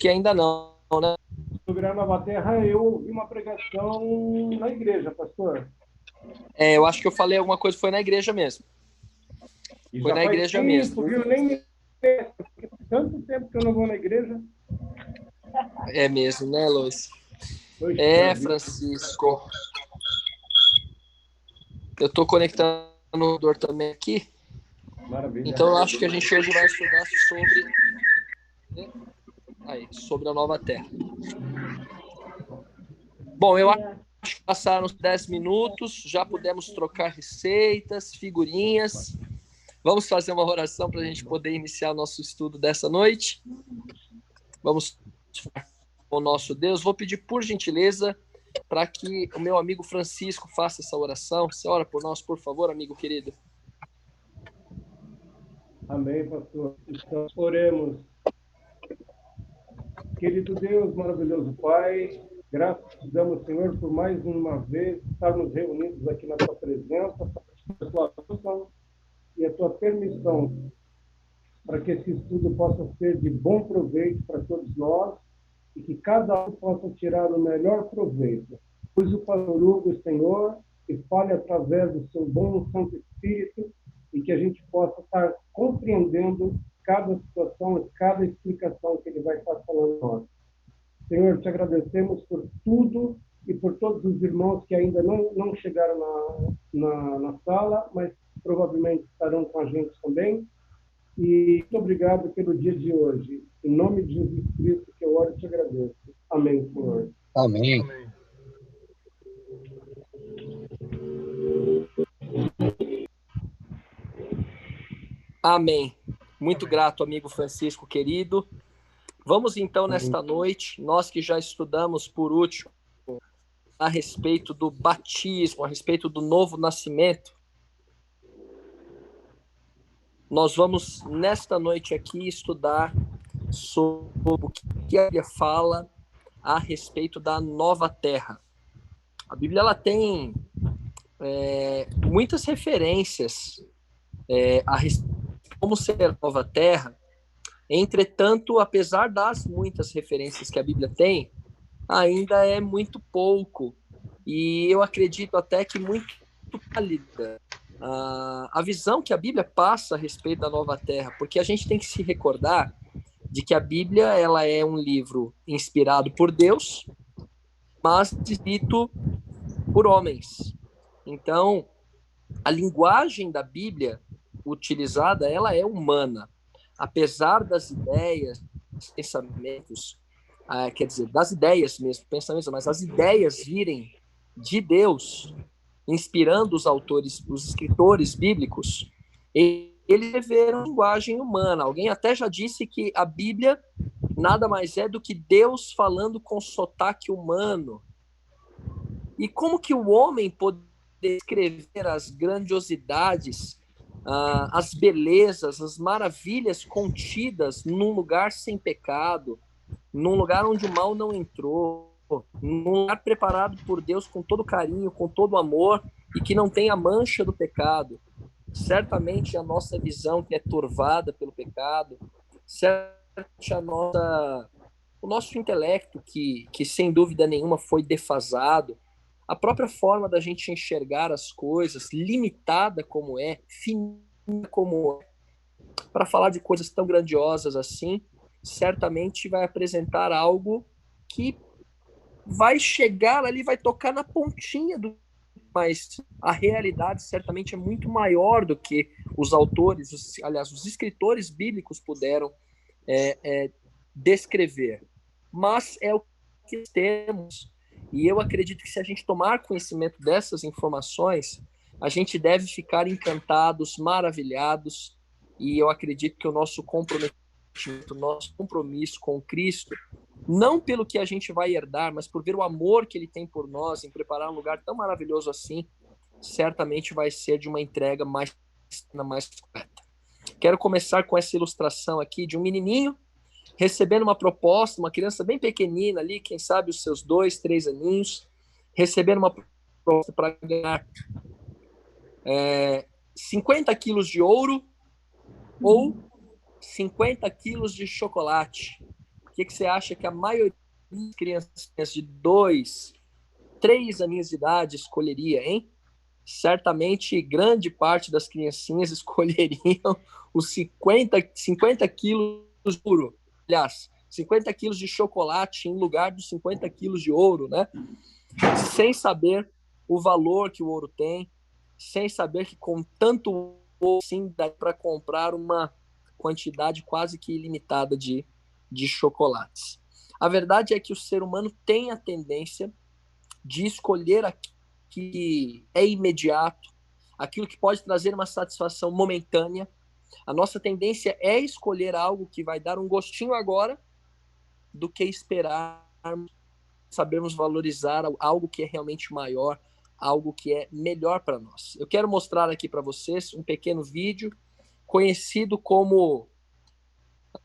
que ainda não, né? Sobre Nova Terra, eu ouvi uma pregação na igreja, pastor. Eu acho que eu falei alguma coisa, foi na igreja mesmo. E Foi já na faz igreja tempo, mesmo. viu? Nem me lembro, porque tanto tempo que eu não vou na igreja. É mesmo, né, Luiz? Poxa vida. Francisco. Eu estou conectando o computador também aqui. Maravilha. Então, eu acho que a gente hoje vai estudar sobre a nova Terra. Bom, eu acho que passaram os 10 minutos, já pudemos trocar receitas, figurinhas. Vamos fazer uma oração para a gente poder iniciar o nosso estudo dessa noite. Vamos com o nosso Deus. Vou pedir, por gentileza, para que o meu amigo Francisco faça essa oração. Você ora por nós, por favor, amigo querido. Amém, pastor. Então, oremos. Querido Deus, maravilhoso Pai, graças te damos, Senhor, por mais uma vez estarmos reunidos aqui na tua presença, a tua bênção e a tua permissão para que esse estudo possa ser de bom proveito para todos nós e que cada um possa tirar o melhor proveito. Pois o pastor Hugo, Senhor, que fale através do seu bom Santo Espírito e que a gente possa estar compreendendo cada situação e cada explicação que ele vai estar falando a nós. Senhor, te agradecemos por tudo e por todos os irmãos que ainda não chegaram na sala, mas provavelmente estarão com a gente também. E muito obrigado pelo dia de hoje. Em nome de Jesus Cristo que eu oro e te agradeço. Amém, Senhor. Amém. Amém. Muito grato, amigo Francisco querido. Vamos então, nesta noite, nós que já estudamos por último a respeito do batismo, a respeito do novo nascimento, nós vamos, nesta noite aqui, estudar sobre o que a Bíblia fala a respeito da nova terra. A Bíblia ela tem muitas referências a respeito de como ser a nova terra. Entretanto, apesar das muitas referências que a Bíblia tem, ainda é muito pouco. E eu acredito até que muito válida a visão que a Bíblia passa a respeito da nova terra, porque a gente tem que se recordar de que a Bíblia ela é um livro inspirado por Deus, mas escrito por homens. Então, a linguagem da Bíblia utilizada, ela é humana. Apesar das ideias, pensamentos, quer dizer, das ideias mesmo, pensamentos, mas as ideias virem de Deus, inspirando os autores, os escritores bíblicos, eles escreveram linguagem humana. Alguém até já disse que a Bíblia nada mais é do que Deus falando com sotaque humano. E como que o homem poderia escrever as grandiosidades, as belezas, as maravilhas contidas num lugar sem pecado, num lugar onde o mal não entrou, num lugar preparado por Deus com todo carinho, com todo amor e que não tem a mancha do pecado? Certamente a nossa visão que é turvada pelo pecado, certamente o nosso intelecto que sem dúvida nenhuma foi defasado, a própria forma da gente enxergar as coisas, limitada como é, finita como é, para falar de coisas tão grandiosas assim, certamente vai apresentar algo que vai chegar ali, vai tocar na pontinha do... Mas a realidade certamente é muito maior do que os autores, aliás, os escritores bíblicos puderam descrever. Mas é o que temos. E eu acredito que se a gente tomar conhecimento dessas informações, a gente deve ficar encantados, maravilhados, e eu acredito que o nosso comprometimento, o nosso compromisso com Cristo, não pelo que a gente vai herdar, mas por ver o amor que ele tem por nós, em preparar um lugar tão maravilhoso assim, certamente vai ser de uma entrega mais correta. Quero começar com essa ilustração aqui de um menininho recebendo uma proposta, uma criança bem pequenina ali, quem sabe os seus 2, 3 aninhos, recebendo uma proposta para ganhar 50 quilos de ouro ou 50 quilos de chocolate. que você acha que a maioria das crianças de 2, 3 aninhos de idade escolheria, hein? Certamente grande parte das criancinhas escolheriam os 50 quilos de ouro. Aliás, 50 quilos de chocolate em lugar dos 50 quilos de ouro, né? Sem saber o valor que o ouro tem, sem saber que com tanto ouro, sim, dá para comprar uma quantidade quase que ilimitada de chocolates. A verdade é que o ser humano tem a tendência de escolher aquilo que é imediato, aquilo que pode trazer uma satisfação momentânea. A nossa tendência é escolher algo que vai dar um gostinho agora do que esperar, sabermos valorizar algo que é realmente maior, algo que é melhor para nós. Eu quero mostrar aqui para vocês um pequeno vídeo conhecido como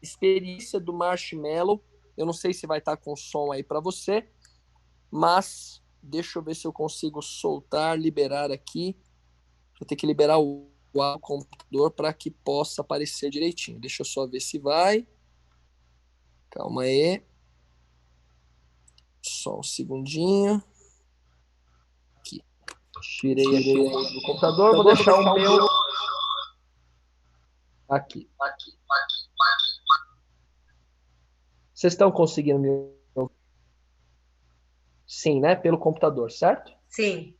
Experiência do Marshmallow. Eu não sei se vai estar com som aí para você, mas deixa eu ver se eu consigo soltar, liberar aqui. Vou ter que liberar o computador para que possa aparecer direitinho. Deixa eu só ver se vai. Calma aí. Só um segundinho. Aqui. Tirei aqui do computador. Vou deixar o meu aqui. Vocês estão conseguindo me ouvir? Sim, né? Pelo computador, certo? Sim.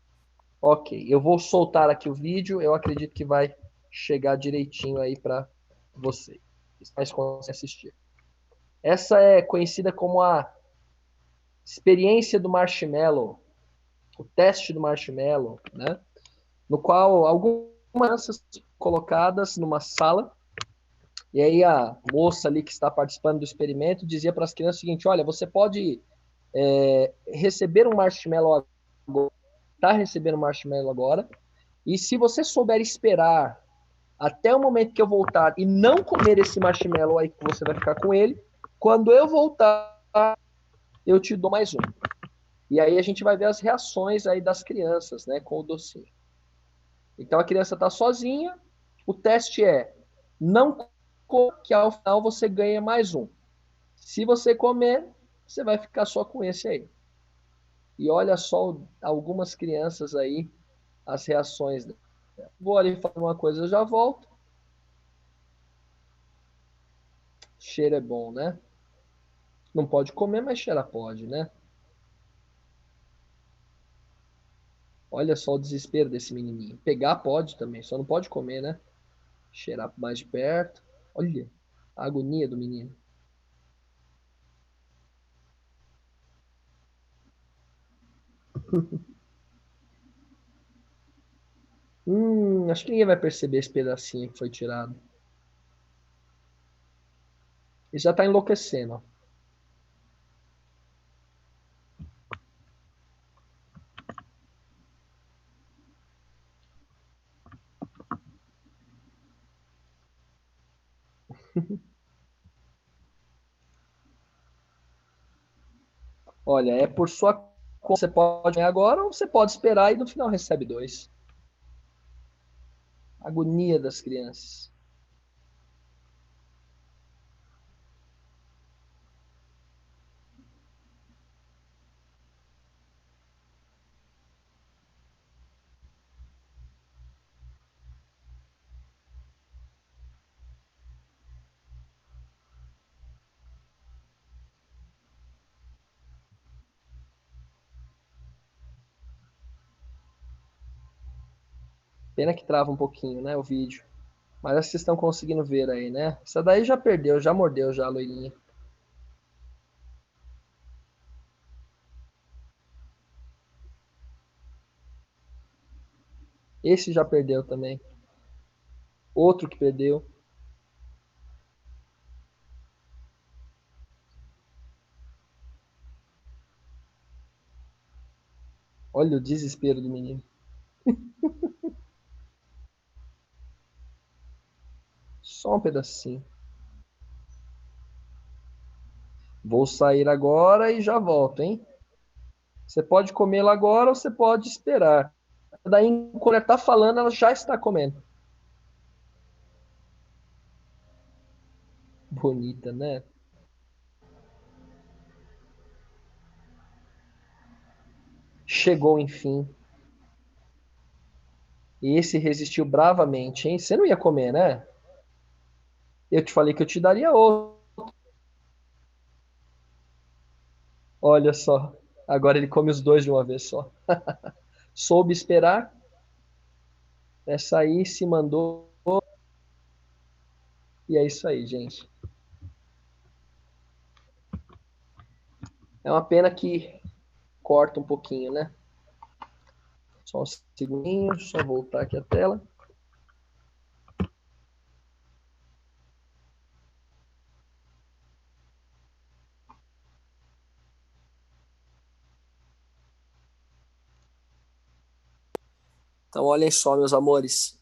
Ok. Eu vou soltar aqui o vídeo. Eu acredito que vai chegar direitinho aí para vocês. Mais conseguem assistir. Essa é conhecida como a experiência do marshmallow, o teste do marshmallow, né? No qual algumas crianças colocadas numa sala, e aí a moça ali que está participando do experimento dizia para as crianças o seguinte: olha, você pode receber um marshmallow agora, está recebendo um marshmallow agora, e se você souber esperar até o momento que eu voltar e não comer esse marshmallow aí que você vai ficar com ele, quando eu voltar, eu te dou mais um. E aí a gente vai ver as reações aí das crianças, né, com o docinho. Então a criança está sozinha, o teste é não comer, que ao final você ganha mais um. Se você comer, você vai ficar só com esse aí. E olha só algumas crianças aí, as reações. Vou ali fazer uma coisa, eu já volto. Cheiro é bom, né? Não pode comer, mas cheirar pode, né? Olha só o desespero desse menininho. Pegar pode também, só não pode comer, né? Cheirar mais de perto. Olha a agonia do menino. Acho que ninguém vai perceber esse pedacinho que foi tirado. Ele já tá enlouquecendo, ó. Olha, é por sua conta. Você pode ganhar agora ou você pode esperar e no final recebe 2. Agonia das crianças. Pena que trava um pouquinho, né, o vídeo. Mas acho que vocês estão conseguindo ver aí, né? Essa daí já perdeu, já mordeu já a loirinha. Esse já perdeu também. Outro que perdeu. Olha o desespero do menino. Só um pedacinho. Vou sair agora e já volto, hein? Você pode comê-la agora ou você pode esperar. Daí, quando ela está falando, ela já está comendo. Bonita, né? chegou enfim. E esse resistiu bravamente, hein? Você não ia comer, né? Eu te falei que eu te daria outro. Olha só. Agora ele come os dois de uma vez só. Soube esperar. Essa aí se mandou. E é isso aí, gente. É uma pena que corta um pouquinho, né? Só um segundinho, só voltar aqui a tela. Então, olhem só, meus amores.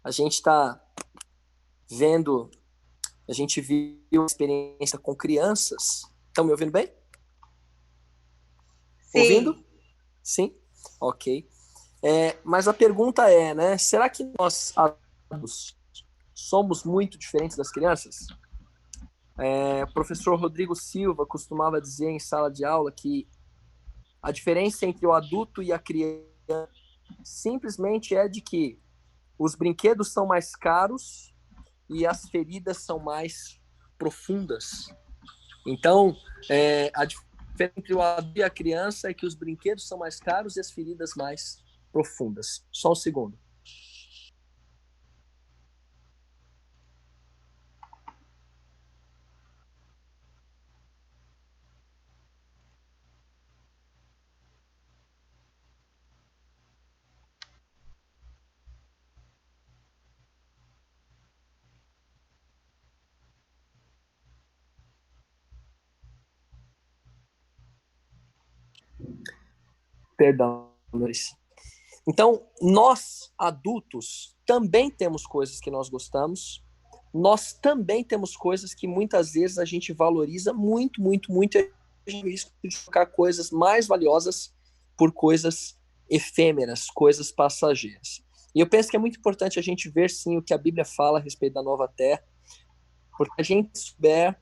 A gente está vendo, a gente viu uma experiência com crianças. Estão me ouvindo bem? Sim. Ouvindo? Sim? Ok. Mas a pergunta é, né? Será que nós adultos somos muito diferentes das crianças? O professor Rodrigo Silva costumava dizer em sala de aula que a diferença entre o adulto e a criança simplesmente é de que os brinquedos são mais caros e as feridas são mais profundas. Então, a diferença entre o adulto e a criança é que os brinquedos são mais caros e as feridas mais profundas. Só um segundo. Perdão, Luiz. Então, nós, adultos, também temos coisas que nós gostamos, nós também temos coisas que muitas vezes a gente valoriza muito, muito, muito, e a gente risca de trocar coisas mais valiosas por coisas efêmeras, coisas passageiras. E eu penso que é muito importante a gente ver, sim, o que a Bíblia fala a respeito da nova terra, porque a gente souber,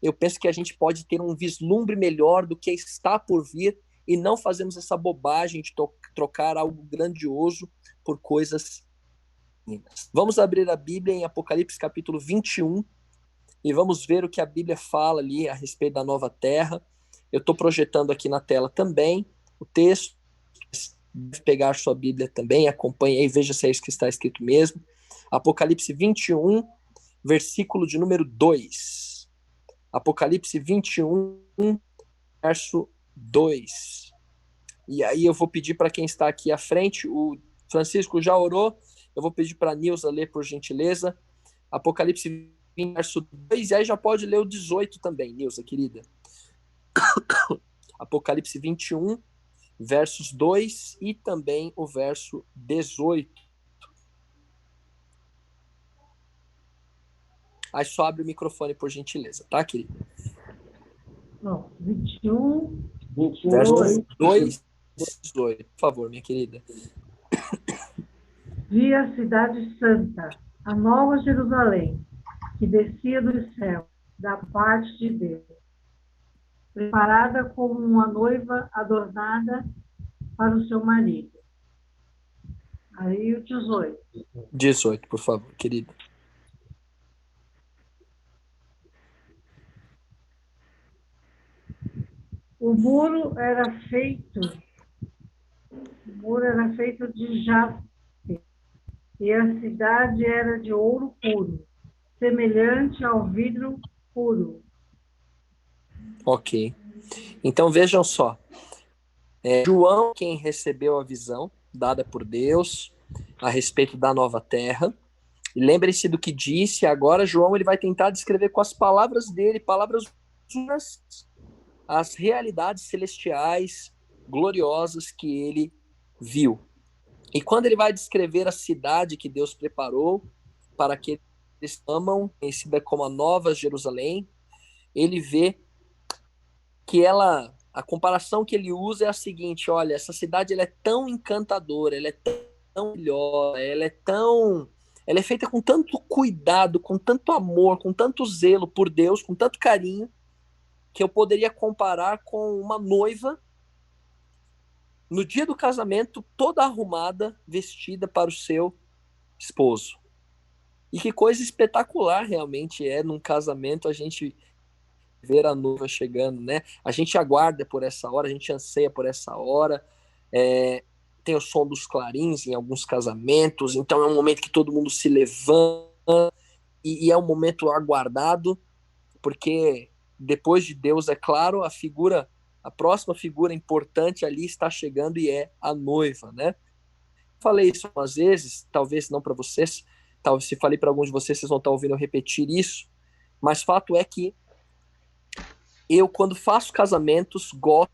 eu penso que a gente pode ter um vislumbre melhor do que está por vir e não fazemos essa bobagem de trocar algo grandioso por coisas pequenas. Vamos abrir a Bíblia em Apocalipse capítulo 21 e vamos ver o que a Bíblia fala ali a respeito da nova terra. Eu estou projetando aqui na tela também o texto. Deve pegar sua Bíblia também, acompanhe aí, veja se é isso que está escrito mesmo. Apocalipse 21, versículo de número 2. Apocalipse 21, verso 2. E aí eu vou pedir para quem está aqui à frente, o Francisco já orou, eu vou pedir para a Nilza ler, por gentileza, Apocalipse 20, verso 2, e aí já pode ler o 18 também, Nilza, querida. Apocalipse 21, versos 2 e também o verso 18. Aí só abre o microfone, por gentileza, tá, querida? Não, 21, Versos 2 e 18, por favor, minha querida. Vi a cidade santa, a nova Jerusalém, que descia do céu, da parte de Deus, preparada como uma noiva adornada para o seu marido. Aí o 18. 18, por favor, querida. O muro era feito de jaspe, e a cidade era de ouro puro, semelhante ao vidro puro. Ok. Então vejam só. João, quem recebeu a visão dada por Deus a respeito da nova terra. E lembre-se do que disse. Agora João ele vai tentar descrever com as palavras dele, palavras humanas, as realidades celestiais gloriosas que ele viu. E quando ele vai descrever a cidade que Deus preparou para aqueles que amam, conhecida como a Nova Jerusalém, ele vê que a comparação que ele usa é a seguinte: olha, essa cidade ela é tão encantadora, ela é tão melhor, ela é feita com tanto cuidado, com tanto amor, com tanto zelo por Deus, com tanto carinho, que eu poderia comparar com uma noiva no dia do casamento, toda arrumada, vestida para o seu esposo. E que coisa espetacular realmente é num casamento a gente ver a noiva chegando, né? A gente aguarda por essa hora, a gente anseia por essa hora. Tem o som dos clarins em alguns casamentos, então é um momento que todo mundo se levanta e é um momento aguardado, porque depois de Deus, é claro, a próxima figura importante ali está chegando e é a noiva, né? Falei isso algumas vezes, talvez não para vocês, talvez se falei para alguns de vocês, vocês vão estar ouvindo eu repetir isso, mas fato é que eu, quando faço casamentos, gosto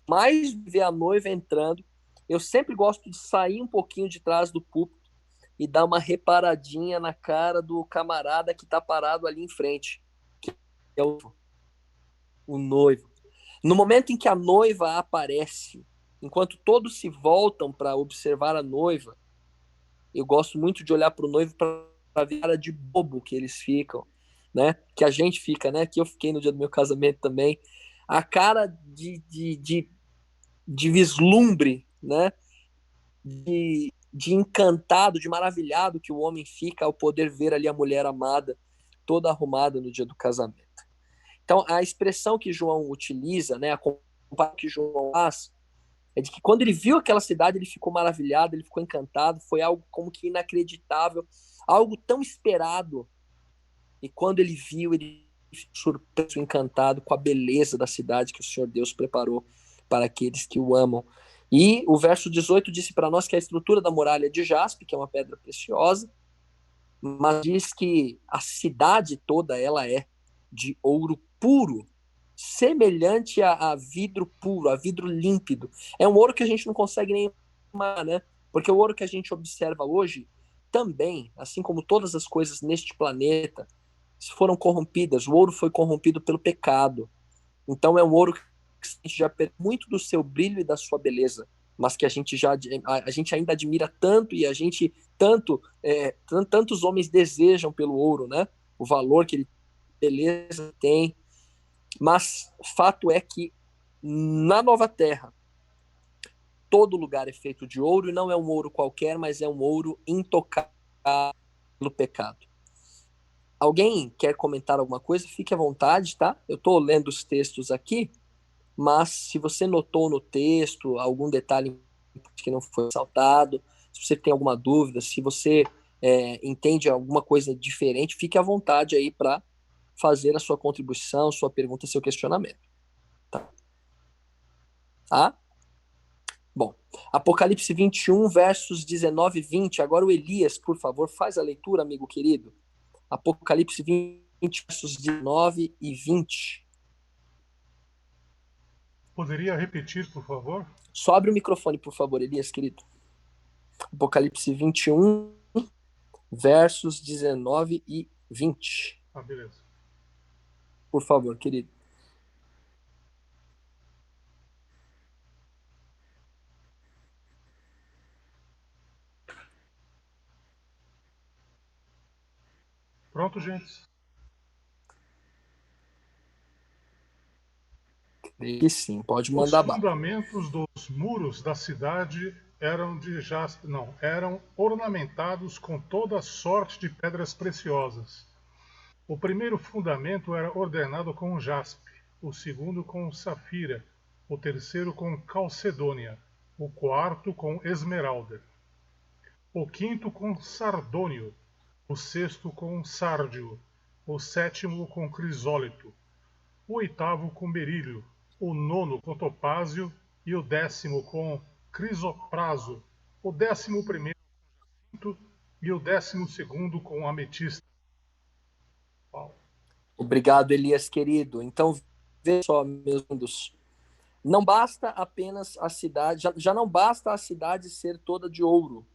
mais de ver a noiva entrando. Eu sempre gosto de sair um pouquinho de trás do púlpito e dar uma reparadinha na cara do camarada que está parado ali em frente, que é o noivo. No momento em que a noiva aparece, enquanto todos se voltam para observar a noiva, eu gosto muito de olhar para o noivo para ver a cara de bobo que eles ficam, né? Que a gente fica, né? Que eu fiquei no dia do meu casamento também. A cara de vislumbre, né? De encantado, de maravilhado que o homem fica ao poder ver ali a mulher amada toda arrumada no dia do casamento. Então, a expressão que João utiliza, né? A comparação que João faz, é de que quando ele viu aquela cidade, ele ficou maravilhado, ele ficou encantado, foi algo como que inacreditável, algo tão esperado. E quando ele viu, ele ficou surpreso, encantado com a beleza da cidade que o Senhor Deus preparou para aqueles que o amam. E o verso 18 disse para nós que a estrutura da muralha é de jaspe, que é uma pedra preciosa, mas diz que a cidade toda ela é de ouro puro, semelhante a vidro puro, a vidro límpido. É um ouro que a gente não consegue nem imaginar, né? Porque o ouro que a gente observa hoje também, assim como todas as coisas neste planeta, foram corrompidas. O ouro foi corrompido pelo pecado. Então é um ouro que a gente já perdeu muito do seu brilho e da sua beleza, mas que a gente ainda admira tanto e a gente tantos homens desejam pelo ouro, né? O valor que ele beleza tem. Mas fato é que na Nova Terra todo lugar é feito de ouro e não é um ouro qualquer, mas é um ouro intocado pelo pecado. Alguém quer comentar alguma coisa? Fique à vontade, tá? Eu estou lendo os textos aqui, mas se você notou no texto algum detalhe que não foi ressaltado, se você tem alguma dúvida, se você entende alguma coisa diferente, fique à vontade aí para fazer a sua contribuição, sua pergunta, seu questionamento. Tá? Bom, Apocalipse 21, versos 19 e 20. Agora o Elias, por favor, faz a leitura, amigo querido. Apocalipse 20, versos 19 e 20. Poderia repetir, por favor? Só abre o microfone, por favor, Elias, querido. Apocalipse 21, versos 19 e 20. Ah, beleza. Por favor, querido. Pronto, gente? E sim, pode Os mandar bala. fundamentos dos muros da cidade eram eram ornamentados com toda sorte de pedras preciosas. O primeiro fundamento era ordenado com jaspe, o segundo com safira, o terceiro com calcedônia, o quarto com esmeralda, o quinto com sardônio, o sexto com sárdio, o sétimo com crisólito, o oitavo com berílio, o nono com topázio e o 10º com crisopraso, o 11º com jacinto e o 12º com ametista. Uau. Obrigado, Elias, querido. Então, veja só, meus lindos. Não basta apenas a cidade, já não basta a cidade ser toda de ouro.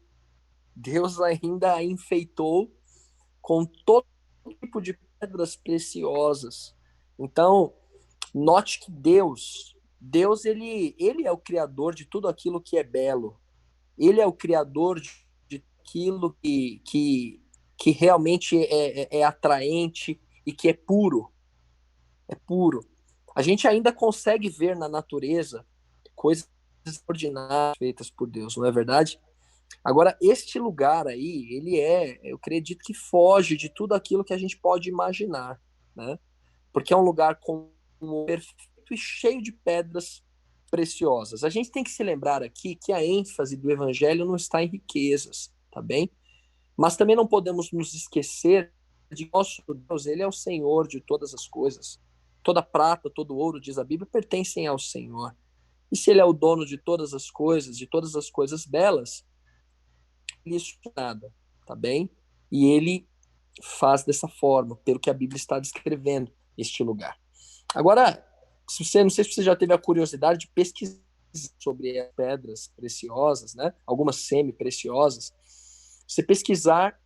Deus ainda a enfeitou com todo tipo de pedras preciosas. Então, note que Deus ele é o criador de tudo aquilo que é belo. Ele é o criador de aquilo que realmente é atraente e que é puro. É puro. A gente ainda consegue ver na natureza coisas extraordinárias feitas por Deus, não é verdade? Agora, este lugar aí, eu acredito que foge de tudo aquilo que a gente pode imaginar, né? Porque é um lugar com um perfeito e cheio de pedras preciosas. A gente tem que se lembrar aqui que a ênfase do evangelho não está em riquezas, tá bem? Mas também não podemos nos esquecer de que nosso Deus, ele é o Senhor de todas as coisas. Toda prata, todo ouro, diz a Bíblia, pertencem ao Senhor. E se ele é o dono de todas as coisas belas, isso nada, tá bem? E ele faz dessa forma, pelo que a Bíblia está descrevendo este lugar. Agora, não sei se você já teve a curiosidade de pesquisar sobre as pedras preciosas, né? Algumas semi-preciosas. Você pesquisar,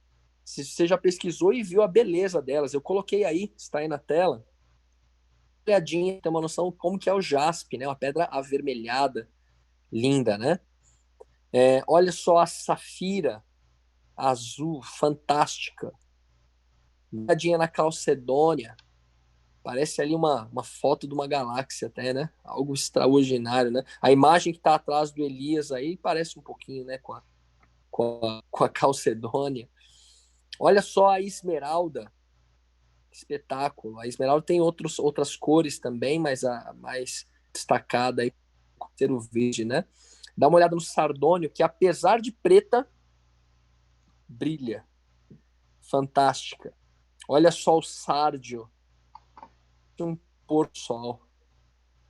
se você já pesquisou e viu a beleza delas, eu coloquei aí, está aí na tela, olhadinha, tem uma noção como que é o jaspe, né? Uma pedra avermelhada, linda, né? Olha só a safira azul, fantástica. Olhadinha na calcedônia, parece ali uma foto de uma galáxia até, né? Algo extraordinário, né? A imagem que está atrás do Elias aí parece um pouquinho, né? Com a calcedônia. Olha só a esmeralda, espetáculo. A esmeralda tem outras cores também, mas a mais destacada aí ser o verde, né? Dá uma olhada no sardônio, que apesar de preta, brilha. Fantástica. Olha só o sárdio, um pôr do sol.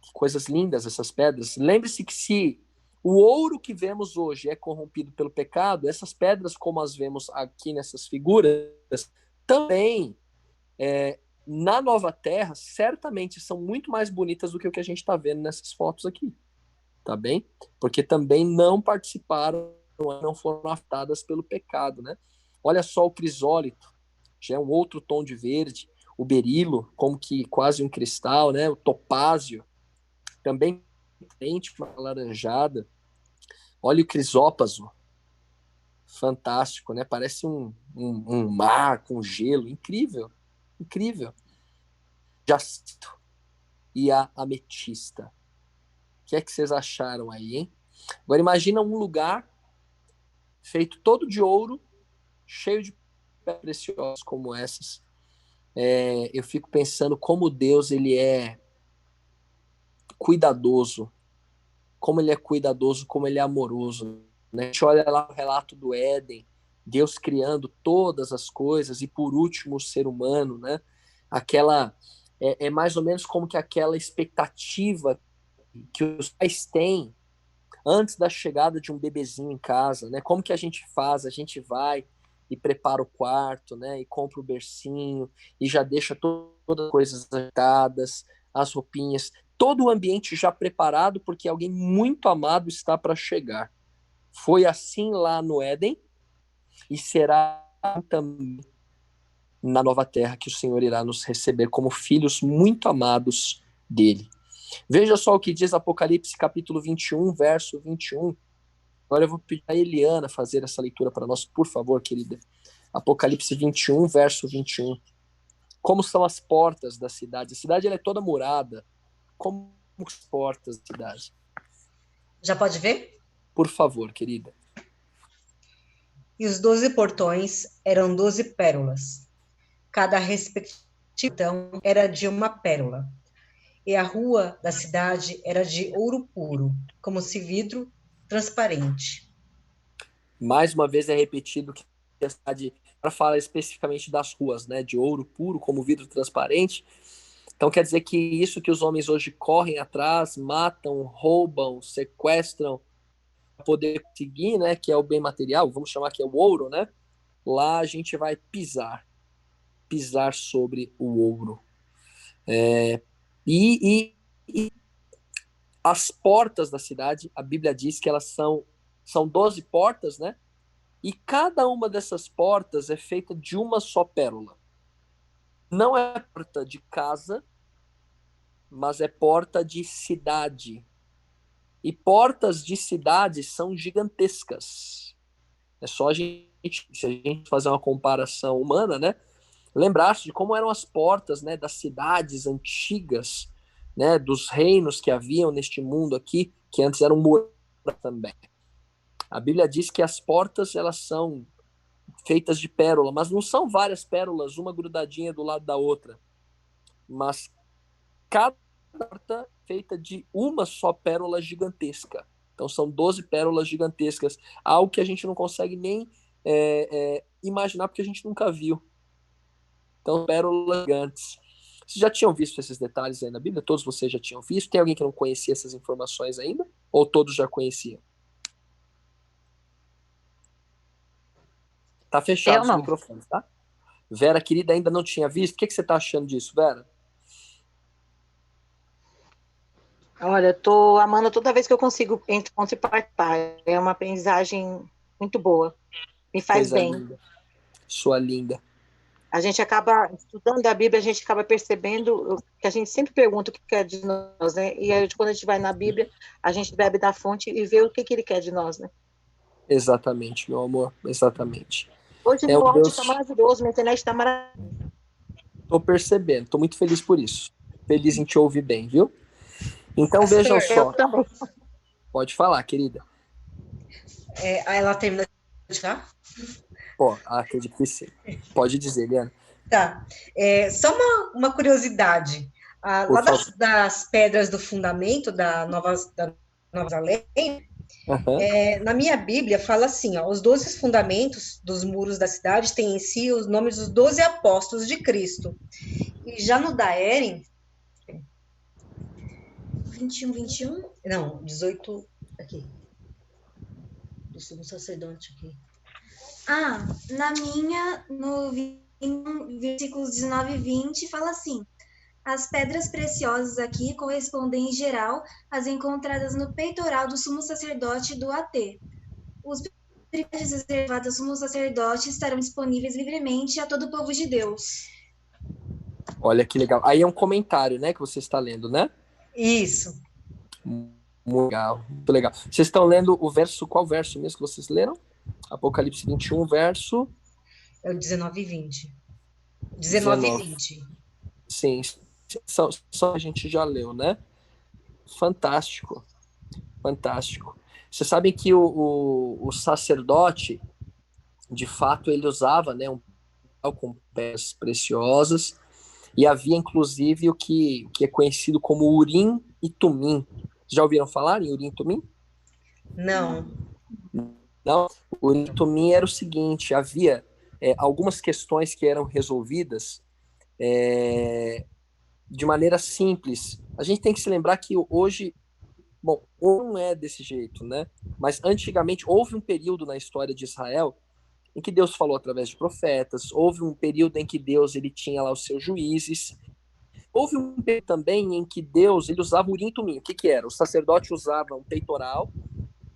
Que coisas lindas essas pedras. Lembre-se que se o ouro que vemos hoje é corrompido pelo pecado, essas pedras, como as vemos aqui nessas figuras, também na Nova Terra, certamente são muito mais bonitas do que o que a gente está vendo nessas fotos aqui. Tá bem? Porque também não participaram, não foram afetadas pelo pecado, né? Olha só o crisólito, já é um outro tom de verde. O berilo, como que quase um cristal, né? O topázio, também frente uma alaranjada. Olha o crisópaso, fantástico, né? Parece um mar com gelo, incrível, incrível. Jacinto e a ametista. O que é que vocês acharam aí, hein? Agora imagina um lugar feito todo de ouro, cheio de pedras preciosas como essas. Eu fico pensando como Deus ele é cuidadoso, como ele é amoroso. Né? A gente olha lá o relato do Éden, Deus criando todas as coisas e por último o ser humano, né? Aquela é mais ou menos como que aquela expectativa que os pais têm antes da chegada de um bebezinho em casa, né? Como que a gente faz? A gente vai e prepara o quarto, né? E compra o bercinho e já deixa todas as coisas ajeitadas, as roupinhas, todo o ambiente já preparado porque alguém muito amado está para chegar. Foi assim lá no Éden e será também na nova terra que o Senhor irá nos receber como filhos muito amados dele. Veja só o que diz Apocalipse capítulo 21, verso 21. Agora eu vou pedir a Eliana fazer essa leitura para nós, por favor, querida. Apocalipse 21, verso 21. Como são as portas da cidade? A cidade ela é toda murada. Como as portas da cidade? Já pode ver? Por favor, querida. E os 12 portões eram 12 pérolas. Cada respectivo portão era de uma pérola. E a rua da cidade era de ouro puro, como se vidro transparente. Mais uma vez é repetido que a cidade, para falar especificamente das ruas, né, de ouro puro, como vidro transparente. Então quer dizer que isso que os homens hoje correm atrás, matam, roubam, sequestram, para poder conseguir, né, que é o bem material, vamos chamar que é o ouro, né? Lá a gente vai pisar sobre o ouro. E as portas da cidade, a Bíblia diz que elas são 12 portas, né? E cada uma dessas portas é feita de uma só pérola. Não é porta de casa, mas é porta de cidade. E portas de cidade são gigantescas. É só se a gente fazer uma comparação humana, né? Lembrar-se de como eram as portas, né, das cidades antigas, né, dos reinos que haviam neste mundo aqui, que antes eram também. A Bíblia diz que as portas, elas são feitas de pérola, mas não são várias pérolas, uma grudadinha do lado da outra. Mas cada porta é feita de uma só pérola gigantesca. Então são 12 pérolas gigantescas, algo que a gente não consegue nem imaginar, porque a gente nunca viu. Então, pérolas gigantes. Vocês já tinham visto esses detalhes aí na Bíblia? Todos vocês já tinham visto? Tem alguém que não conhecia essas informações ainda? Ou todos já conheciam? Tá fechado Eu os não. microfones, tá? Vera, querida, ainda não tinha visto? O que você tá achando disso, Vera? Olha, eu tô amando toda vez que eu consigo encontrar e participar. É uma aprendizagem muito boa. Me faz Coisa bem. linda. Sua linda. A gente acaba, estudando a Bíblia, a gente acaba percebendo que a gente sempre pergunta o que quer de nós, né? E aí, quando a gente vai na Bíblia, a gente bebe da fonte e vê o que ele quer de nós, né? Exatamente, meu amor. Exatamente. Hoje É meu o áudio Deus... está maravilhoso, minha internet está maravilhosa. Tô percebendo. Tô muito feliz por isso. Feliz em te ouvir bem, viu? Então, vejam Eu só. também. Pode falar, querida. Ela termina de falar? Pô, acredito que sim. Pode dizer, Eliana. Tá. Só uma curiosidade. Por Lá favor. das pedras do fundamento da Nova Jerusalém, Uhum. na minha Bíblia fala assim, ó, os 12 fundamentos dos muros da cidade têm em si os nomes dos 12 apóstolos de Cristo. E já no da Eren, 21, não, 18, aqui, do sumo sacerdote aqui. Na minha, no versículos 19 e 20, fala assim: as pedras preciosas aqui correspondem em geral às encontradas no peitoral do sumo sacerdote do AT. Os privilégios reservados ao sumo sacerdote estarão disponíveis livremente a todo o povo de Deus. Olha que legal. Aí é um comentário, né, que você está lendo, né? Isso. Muito legal, muito legal. Vocês estão lendo o verso, qual verso mesmo que vocês leram? Apocalipse 21, verso... É o 19 e 20. 19 e 20. Sim, só a gente já leu, né? Fantástico, fantástico. Vocês sabem que o sacerdote, de fato, ele usava, né, um pau com pedras preciosas, e havia, inclusive, o que é conhecido como Urim e Tumim. Já ouviram falar em Urim e Tumim? Não. Não? O Urim e Tumim era o seguinte, havia algumas questões que eram resolvidas de maneira simples. A gente tem que se lembrar que hoje, bom, não é desse jeito, né? Mas antigamente houve um período na história de Israel em que Deus falou através de profetas, houve um período em que Deus ele tinha lá os seus juízes, houve um período também em que Deus ele usava o Urim e Tumim. O que era? O sacerdote usava um peitoral,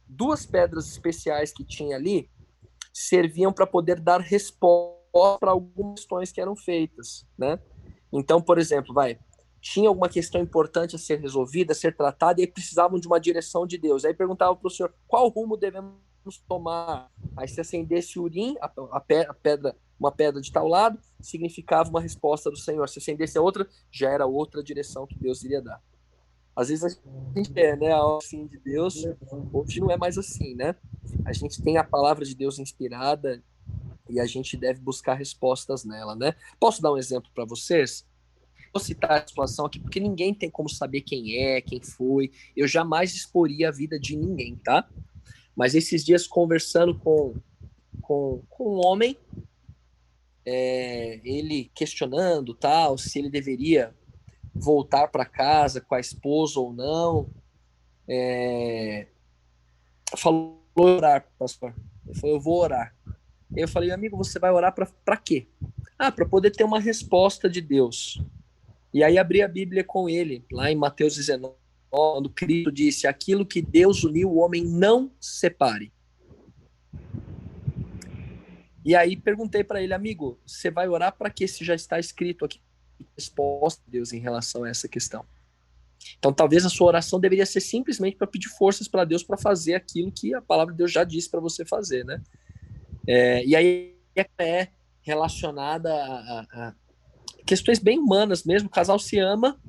duas pedras especiais que tinha ali serviam para poder dar resposta para algumas questões que eram feitas, né? Então, por exemplo, tinha alguma questão importante a ser resolvida, a ser tratada, e aí precisavam de uma direção de Deus. Aí perguntava para o Senhor, qual rumo devemos tomar? Aí se acendesse o Urim, a pedra, uma pedra de tal lado, significava uma resposta do Senhor. Se acendesse a outra, já era outra direção que Deus iria dar. Às vezes a gente né, a assim de Deus, hoje não é mais assim, né? A gente tem a palavra de Deus inspirada e a gente deve buscar respostas nela, né? Posso dar um exemplo para vocês? Vou citar a situação aqui, porque ninguém tem como saber quem é, quem foi. Eu jamais exporia a vida de ninguém, tá? Mas esses dias, conversando com um homem, ele questionando tal, se ele deveria voltar para casa com a esposa ou não, falou orar, pastor. Ele falou, eu vou orar. Eu falei, amigo, você vai orar para quê? Para poder ter uma resposta de Deus. E aí abri a Bíblia com ele, lá em Mateus 19, quando Cristo disse, aquilo que Deus uniu, o homem não separe. E aí perguntei para ele, amigo, você vai orar para quê se já está escrito aqui resposta de Deus em relação a essa questão? Então talvez a sua oração deveria ser simplesmente para pedir forças para Deus para fazer aquilo que a palavra de Deus já disse para você fazer, né? E aí é relacionada a questões bem humanas mesmo. O casal se ama,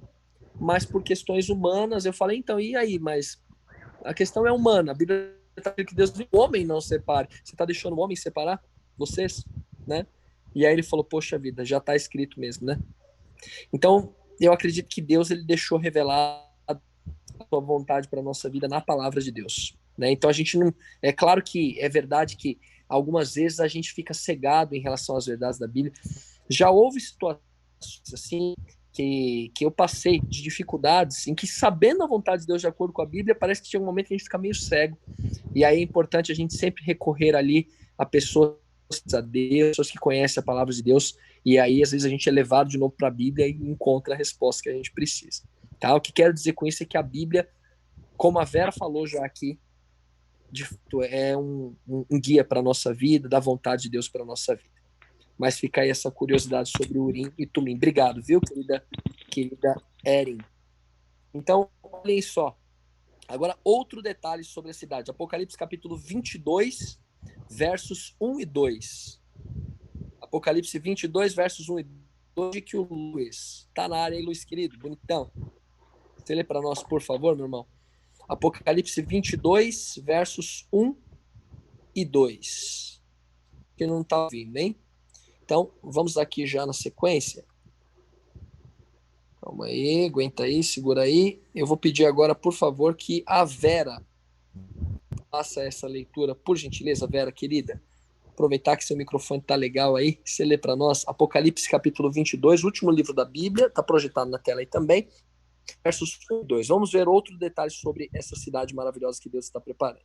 mas por questões humanas eu falei, então, e aí? Mas A questão é humana. A Bíblia está dizendo que Deus o homem não separe. Você está deixando o homem separar vocês, né? E aí ele falou, poxa vida, já está escrito mesmo, né? Então, eu acredito que Deus ele deixou revelar a sua vontade para a nossa vida na palavra de Deus, né? Então a gente não... É claro que é verdade que algumas vezes a gente fica cegado em relação às verdades da Bíblia. Já houve situações assim que eu passei de dificuldades em que, sabendo a vontade de Deus de acordo com a Bíblia, parece que tinha um momento que a gente fica meio cego. E aí é importante a gente sempre recorrer ali a pessoas, a Deus, pessoas que conhecem a palavra de Deus, e aí às vezes a gente é levado de novo para a Bíblia e encontra a resposta que a gente precisa. Tá? O que quero dizer com isso é que a Bíblia, como a Vera falou já aqui, de fato é um guia para a nossa vida, da vontade de Deus para a nossa vida. Mas fica aí essa curiosidade sobre Urim e Tumim. Obrigado, viu, querida Erin. Então, olhem só. Agora, outro detalhe sobre a cidade. Apocalipse capítulo 22, versos 1 e 2. Apocalipse 22, versos 1 e 2, que o Luiz. Tá na área aí, Luiz, querido. Bonitão. Você lê para nós, por favor, meu irmão? Apocalipse 22, versos 1 e 2. Que não tá ouvindo, hein? Então, vamos aqui já na sequência. Calma aí, aguenta aí, segura aí. Eu vou pedir agora, por favor, que a Vera faça essa leitura, por gentileza, Vera, querida. Aproveitar que seu microfone tá legal aí, você lê para nós Apocalipse capítulo 22, último livro da Bíblia, tá projetado na tela aí também, versos 1 e 2. Vamos ver outro detalhe sobre essa cidade maravilhosa que Deus está preparando.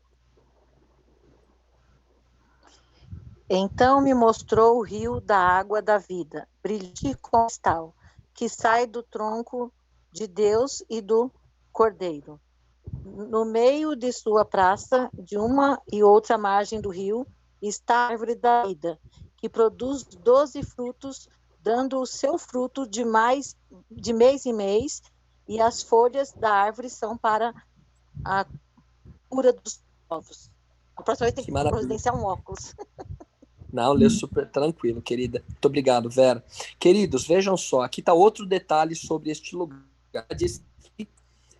Então me mostrou o rio da água da vida, brilhante como cristal, que sai do tronco de Deus e do Cordeiro. No meio de sua praça, de uma e outra margem do rio, está a árvore da vida, que produz 12 frutos, dando o seu fruto de mês em mês, e as folhas da árvore são para a cura dos povos. A próxima vez tem que providenciar um óculos. Não, leu super tranquilo, querida. Muito obrigado, Vera. Queridos, vejam só, aqui está outro detalhe sobre este lugar.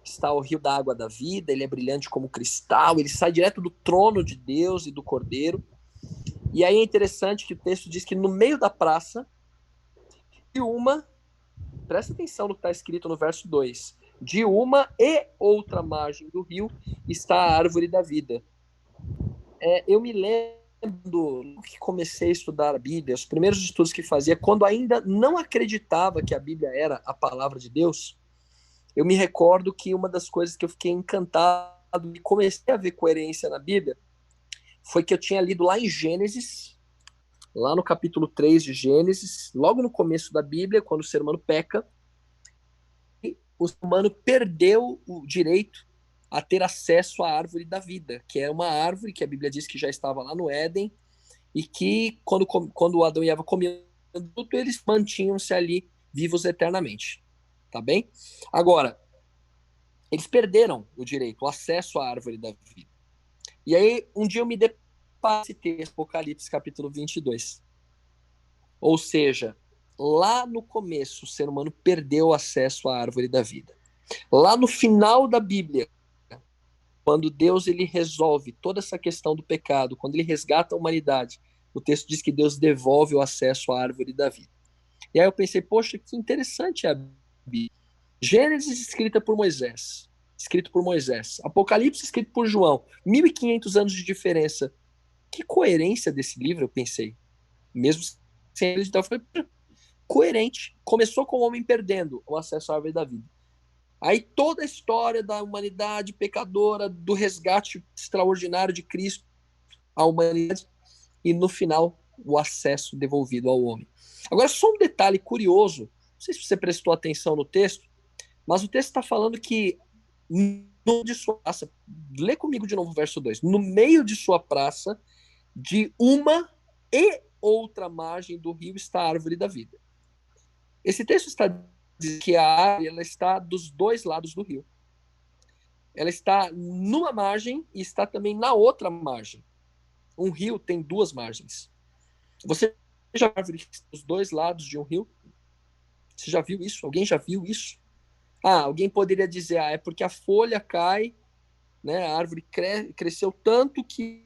Está o rio da água da vida, ele é brilhante como cristal, ele sai direto do trono de Deus e do Cordeiro. E aí é interessante que o texto diz que no meio da praça, presta atenção no que está escrito no verso 2, de uma e outra margem do rio está a árvore da vida. Eu me lembro que comecei a estudar a Bíblia, os primeiros estudos que fazia, quando ainda não acreditava que a Bíblia era a palavra de Deus, eu me recordo que uma das coisas que eu fiquei encantado e comecei a ver coerência na Bíblia foi que eu tinha lido lá em Gênesis, lá no capítulo 3 de Gênesis, logo no começo da Bíblia, quando o ser humano peca, o ser humano perdeu o direito a ter acesso à árvore da vida, que é uma árvore que a Bíblia diz que já estava lá no Éden, e que quando Adão e Eva comiam tudo, eles mantinham-se ali vivos eternamente. Tá bem? Agora, eles perderam o direito, o acesso à árvore da vida. E aí, um dia eu me deparei com esse texto, Apocalipse capítulo 22. Ou seja, lá no começo, o ser humano perdeu o acesso à árvore da vida. Lá no final da Bíblia, quando Deus ele resolve toda essa questão do pecado, quando ele resgata a humanidade, o texto diz que Deus devolve o acesso à árvore da vida. E aí eu pensei, poxa, que interessante a Bíblia. Gênesis escrito por Moisés. Apocalipse escrito por João. 1.500 anos de diferença. Que coerência desse livro, eu pensei. Mesmo sem ele, então eu falei, coerente. Começou com o homem perdendo o acesso à árvore da vida. Aí toda a história da humanidade pecadora, do resgate extraordinário de Cristo à humanidade, e no final o acesso devolvido ao homem. Agora, só um detalhe curioso, não sei se você prestou atenção no texto, mas o texto está falando que no de sua praça, lê comigo de novo o verso 2, no meio de sua praça, de uma e outra margem do rio está a árvore da vida. Esse texto está dizendo que a árvore ela está dos dois lados do rio. Ela está numa margem e está também na outra margem. Um rio tem duas margens. Você já viu árvore dos dois lados de um rio? Você já viu isso? Alguém já viu isso? Alguém poderia dizer, é porque a folha cai né? A árvore cresceu tanto que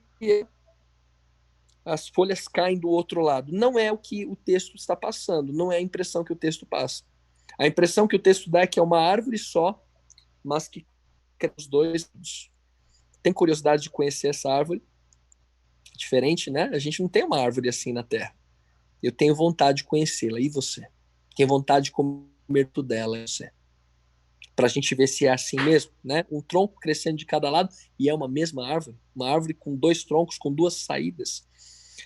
as folhas caem do outro lado. Não é o que o texto está passando, não é a impressão que o texto passa. A impressão que o texto dá é que é uma árvore só, mas que cresce os dois. Tem curiosidade de conhecer essa árvore? Diferente, né? A gente não tem uma árvore assim na Terra. Eu tenho vontade de conhecê-la. E você? Tem vontade de comer tudo dela, e você? Para a gente ver se é assim mesmo, né? Um tronco crescendo de cada lado e é uma mesma árvore. Uma árvore com dois troncos, com duas saídas.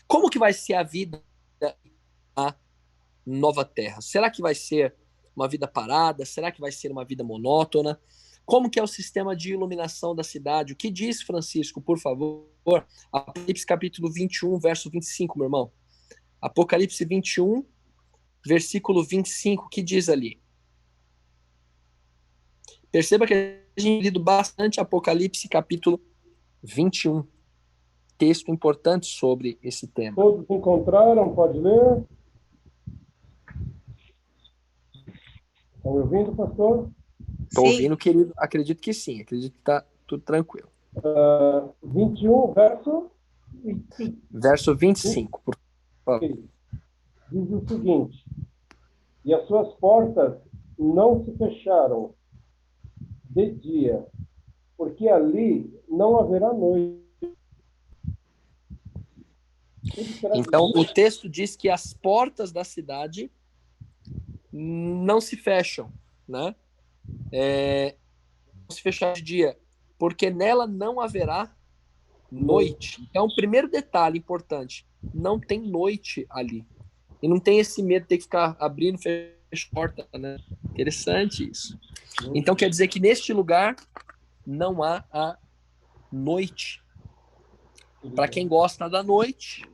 Como que vai ser a vida na nova Terra? Será que vai ser uma vida parada? Será que vai ser uma vida monótona? Como que é o sistema de iluminação da cidade? O que diz Francisco, por favor? Apocalipse capítulo 21, verso 25, meu irmão. Apocalipse 21, versículo 25, o que diz ali? Perceba que a gente tem lido bastante Apocalipse capítulo 21. Texto importante sobre esse tema. Todos encontraram? Pode ler? Estão me ouvindo, pastor? Estou ouvindo, querido. Acredito que sim. Acredito que está tudo tranquilo. 21, verso? Verso 25, por favor. Diz o seguinte: e as suas portas não se fecharam de dia, porque ali não haverá noite. Então, o texto diz que as portas da cidade não se fecham, né? Não se fechar de dia, porque nela não haverá noite. Então, o primeiro detalhe importante, não tem noite ali. E não tem esse medo de ter que ficar abrindo e fechando porta, né? Interessante isso. Então, quer dizer que neste lugar não há a noite. Para quem gosta da noite,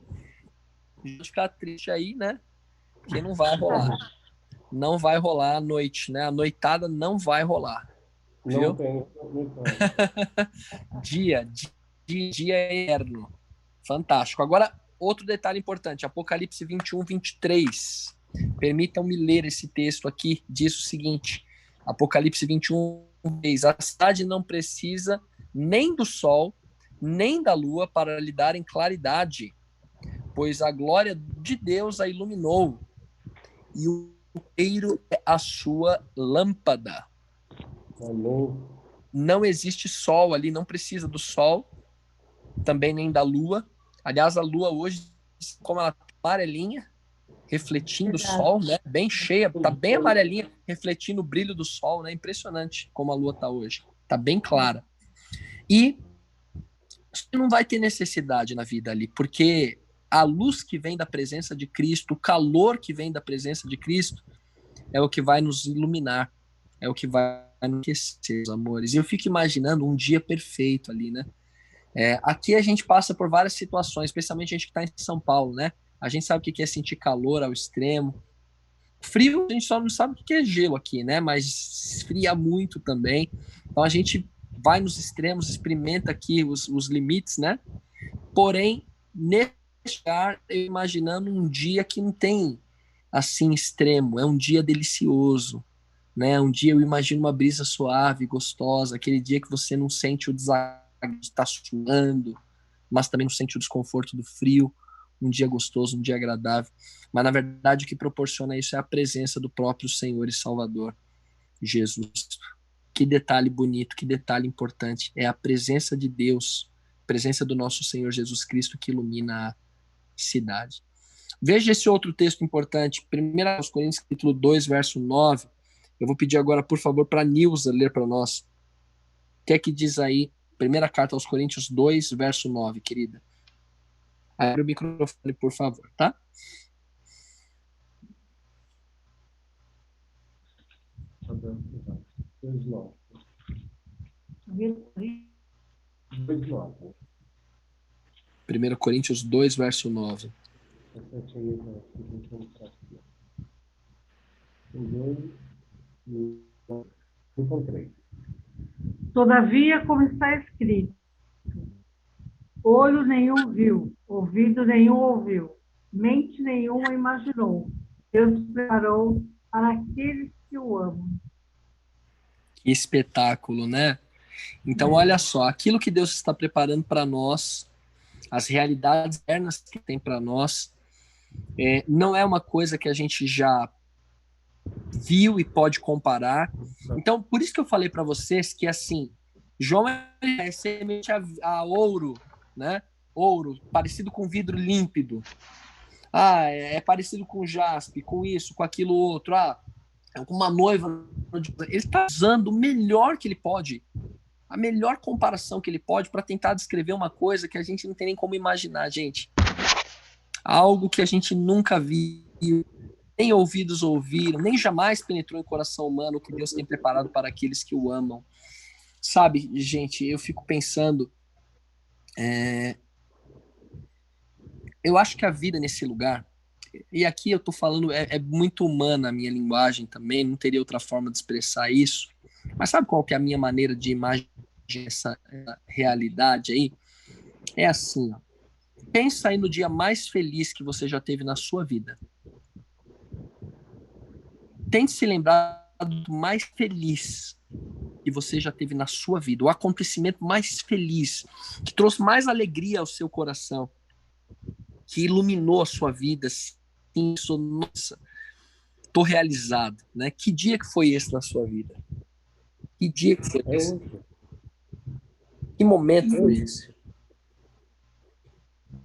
pode ficar triste aí, né? Porque não vai rolar. Não vai rolar a noite, né? A noitada não vai rolar. Viu? Não tem. Dia eterno. Fantástico. Agora, outro detalhe importante. Apocalipse 21, 23. Permitam-me ler esse texto aqui. Diz o seguinte. Apocalipse 21, 3. A cidade não precisa nem do sol, nem da lua para lhe darem claridade, pois a glória de Deus a iluminou, e o candeeiro é a sua lâmpada. Amém. Não existe sol ali, não precisa do sol, também nem da lua. Aliás, a lua hoje, como ela tá amarelinha, refletindo o sol, né? Bem cheia, tá bem amarelinha, refletindo o brilho do sol, né? Impressionante como a lua tá hoje. Tá bem clara. E você não vai ter necessidade na vida ali, porque a luz que vem da presença de Cristo, o calor que vem da presença de Cristo, é o que vai nos iluminar, é o que vai nos aquecer, os amores. E eu fico imaginando um dia perfeito ali, né? Aqui a gente passa por várias situações, especialmente a gente que está em São Paulo, né? A gente sabe o que é sentir calor ao extremo. Frio, a gente só não sabe o que é gelo aqui, né? Mas esfria muito também. Então a gente vai nos extremos, experimenta aqui os limites, né? Porém, nesse lugar, eu imaginando um dia que não tem assim extremo, é um dia delicioso, né? Um dia eu imagino uma brisa suave, gostosa, aquele dia que você não sente o desagrado de estar suando, mas também não sente o desconforto do frio, um dia gostoso, um dia agradável. Mas na verdade o que proporciona isso é a presença do próprio Senhor e Salvador, Jesus. Que detalhe bonito, que detalhe importante, é a presença de Deus, a presença do nosso Senhor Jesus Cristo que ilumina a cidade. Veja esse outro texto importante, 1 Coríntios capítulo 2, verso 9. Eu vou pedir agora, por favor, para a Nilza ler para nós. O que é que diz aí? Primeira carta aos Coríntios 2, verso 9, querida. Abre o microfone, por favor, tá? Primeiro Coríntios 2, verso 9. Todavia, como está escrito, olho nenhum viu, ouvido nenhum ouviu, mente nenhuma imaginou. Deus preparou para aqueles que o amam. Que espetáculo, né? Então, olha só, aquilo que Deus está preparando para nós, as realidades eternas que tem para nós, não é uma coisa que a gente já viu e pode comparar. Então, por isso que eu falei para vocês que, assim, João é semelhante a ouro, né? Ouro, parecido com vidro límpido. É parecido com jaspe, com isso, com aquilo outro. Com uma noiva. Ele está usando o melhor que ele pode, a melhor comparação que ele pode para tentar descrever uma coisa que a gente não tem nem como imaginar, gente. Algo que a gente nunca viu, nem ouvidos ouviram, nem jamais penetrou em coração humano o que Deus tem preparado para aqueles que o amam. Sabe, gente, eu fico pensando, eu acho que a vida nesse lugar, e aqui eu tô falando, é muito humana a minha linguagem também, não teria outra forma de expressar isso, mas sabe qual que é a minha maneira de imaginar essa realidade aí? É assim, ó. Pensa aí no dia mais feliz que você já teve na sua vida. Tente se lembrar do mais feliz que você já teve na sua vida, o acontecimento mais feliz, que trouxe mais alegria ao seu coração, que iluminou a sua vida, assim, nossa, tô realizado, né? Que dia que foi esse na sua vida? Que dia que foi esse? Que momento foi esse?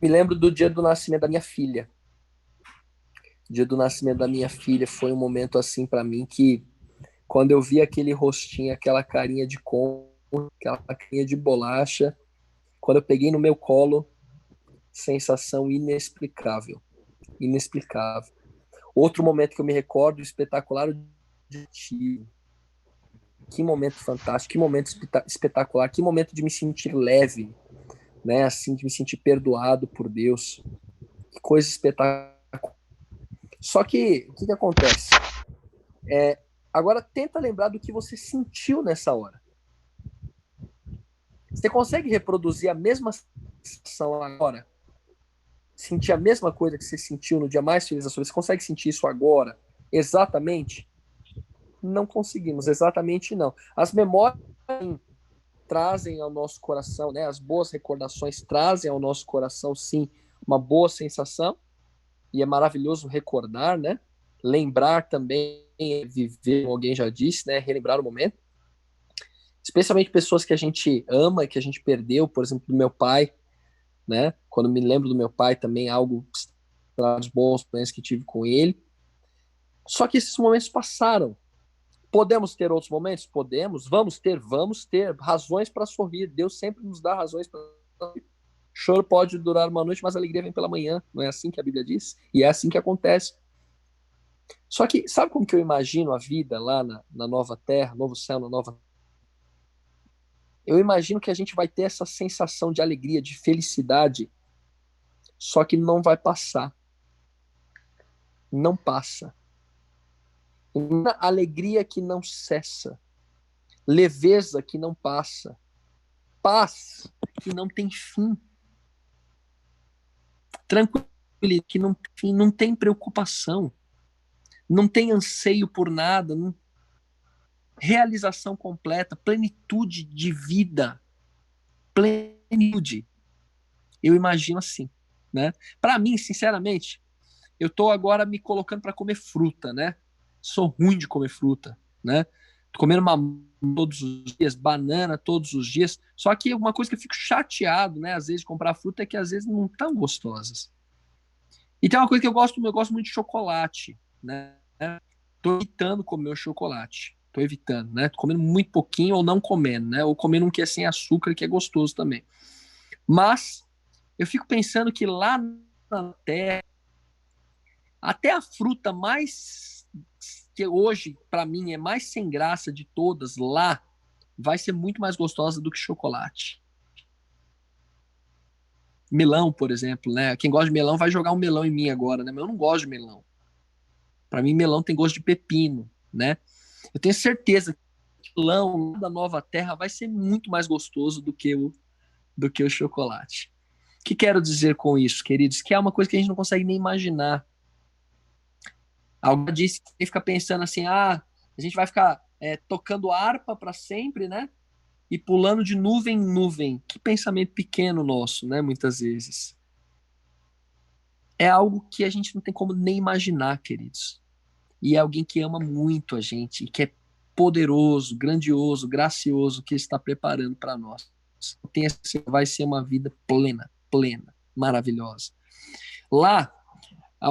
Me lembro do dia do nascimento da minha filha. O dia do nascimento da minha filha foi um momento assim para mim que, quando eu vi aquele rostinho, aquela carinha de aquela carinha de bolacha, quando eu peguei no meu colo, sensação inexplicável. Inexplicável. Outro momento que eu me recordo, espetacular, que momento fantástico, que momento espetacular, que momento de me sentir leve, né? Assim, de me sentir perdoado por Deus. Que coisa espetacular. Só que, o que acontece? Agora, tenta lembrar do que você sentiu nessa hora. Você consegue reproduzir a mesma sensação agora? Sentir a mesma coisa que você sentiu no dia mais feliz da sua vida? Você consegue sentir isso agora? Exatamente? Não conseguimos, exatamente não. As memórias trazem ao nosso coração, né? As boas recordações trazem ao nosso coração, sim, uma boa sensação, e é maravilhoso recordar, né? Lembrar também, viver, como alguém já disse, né? Relembrar o momento. Especialmente pessoas que a gente ama, que a gente perdeu, por exemplo, do meu pai, né? Quando me lembro do meu pai também, algo dos bons momentos que tive com ele. Só que esses momentos passaram. Podemos ter outros momentos? Podemos. Vamos ter razões para sorrir. Deus sempre nos dá razões para sorrir. Choro pode durar uma noite, mas a alegria vem pela manhã. Não é assim que a Bíblia diz? E é assim que acontece. Só que, sabe como que eu imagino a vida lá na nova terra, novo céu, na nova... Eu imagino que a gente vai ter essa sensação de alegria, de felicidade, só que não vai passar. Não passa. Uma alegria que não cessa, leveza que não passa, paz que não tem fim, tranquilidade que não tem preocupação, não tem anseio por nada, realização completa, plenitude de vida, plenitude. Eu imagino assim, né? Para mim, sinceramente, eu tô agora me colocando para comer fruta, né? Sou ruim de comer fruta, né? Tô comendo mamão todos os dias, banana todos os dias. Só que uma coisa que eu fico chateado, né, às vezes de comprar fruta é que às vezes não tão gostosas. E tem uma coisa que eu gosto muito de chocolate, né? Tô evitando comer o chocolate. Tô evitando, né? Tô comendo muito pouquinho ou não comendo, né? Ou comendo um que é sem açúcar, que é gostoso também. Mas eu fico pensando que lá na terra, até a fruta mais, que hoje, para mim, é mais sem graça de todas, lá, vai ser muito mais gostosa do que chocolate. Melão, por exemplo, né? Quem gosta de melão vai jogar um melão em mim agora, né? Mas eu não gosto de melão. Para mim, melão tem gosto de pepino, né? Eu tenho certeza que o melão da nova terra vai ser muito mais gostoso do que o chocolate. O que quero dizer com isso, queridos? Que é uma coisa que a gente não consegue nem imaginar. Alguém disse que fica pensando assim, a gente vai ficar tocando harpa para sempre, né? e pulando de nuvem em nuvem. Que pensamento pequeno nosso, né? Muitas vezes. É algo que a gente não tem como nem imaginar, queridos. E é alguém que ama muito a gente, e que é poderoso, grandioso, gracioso, que está preparando para nós. Vai ser uma vida plena, maravilhosa. Lá,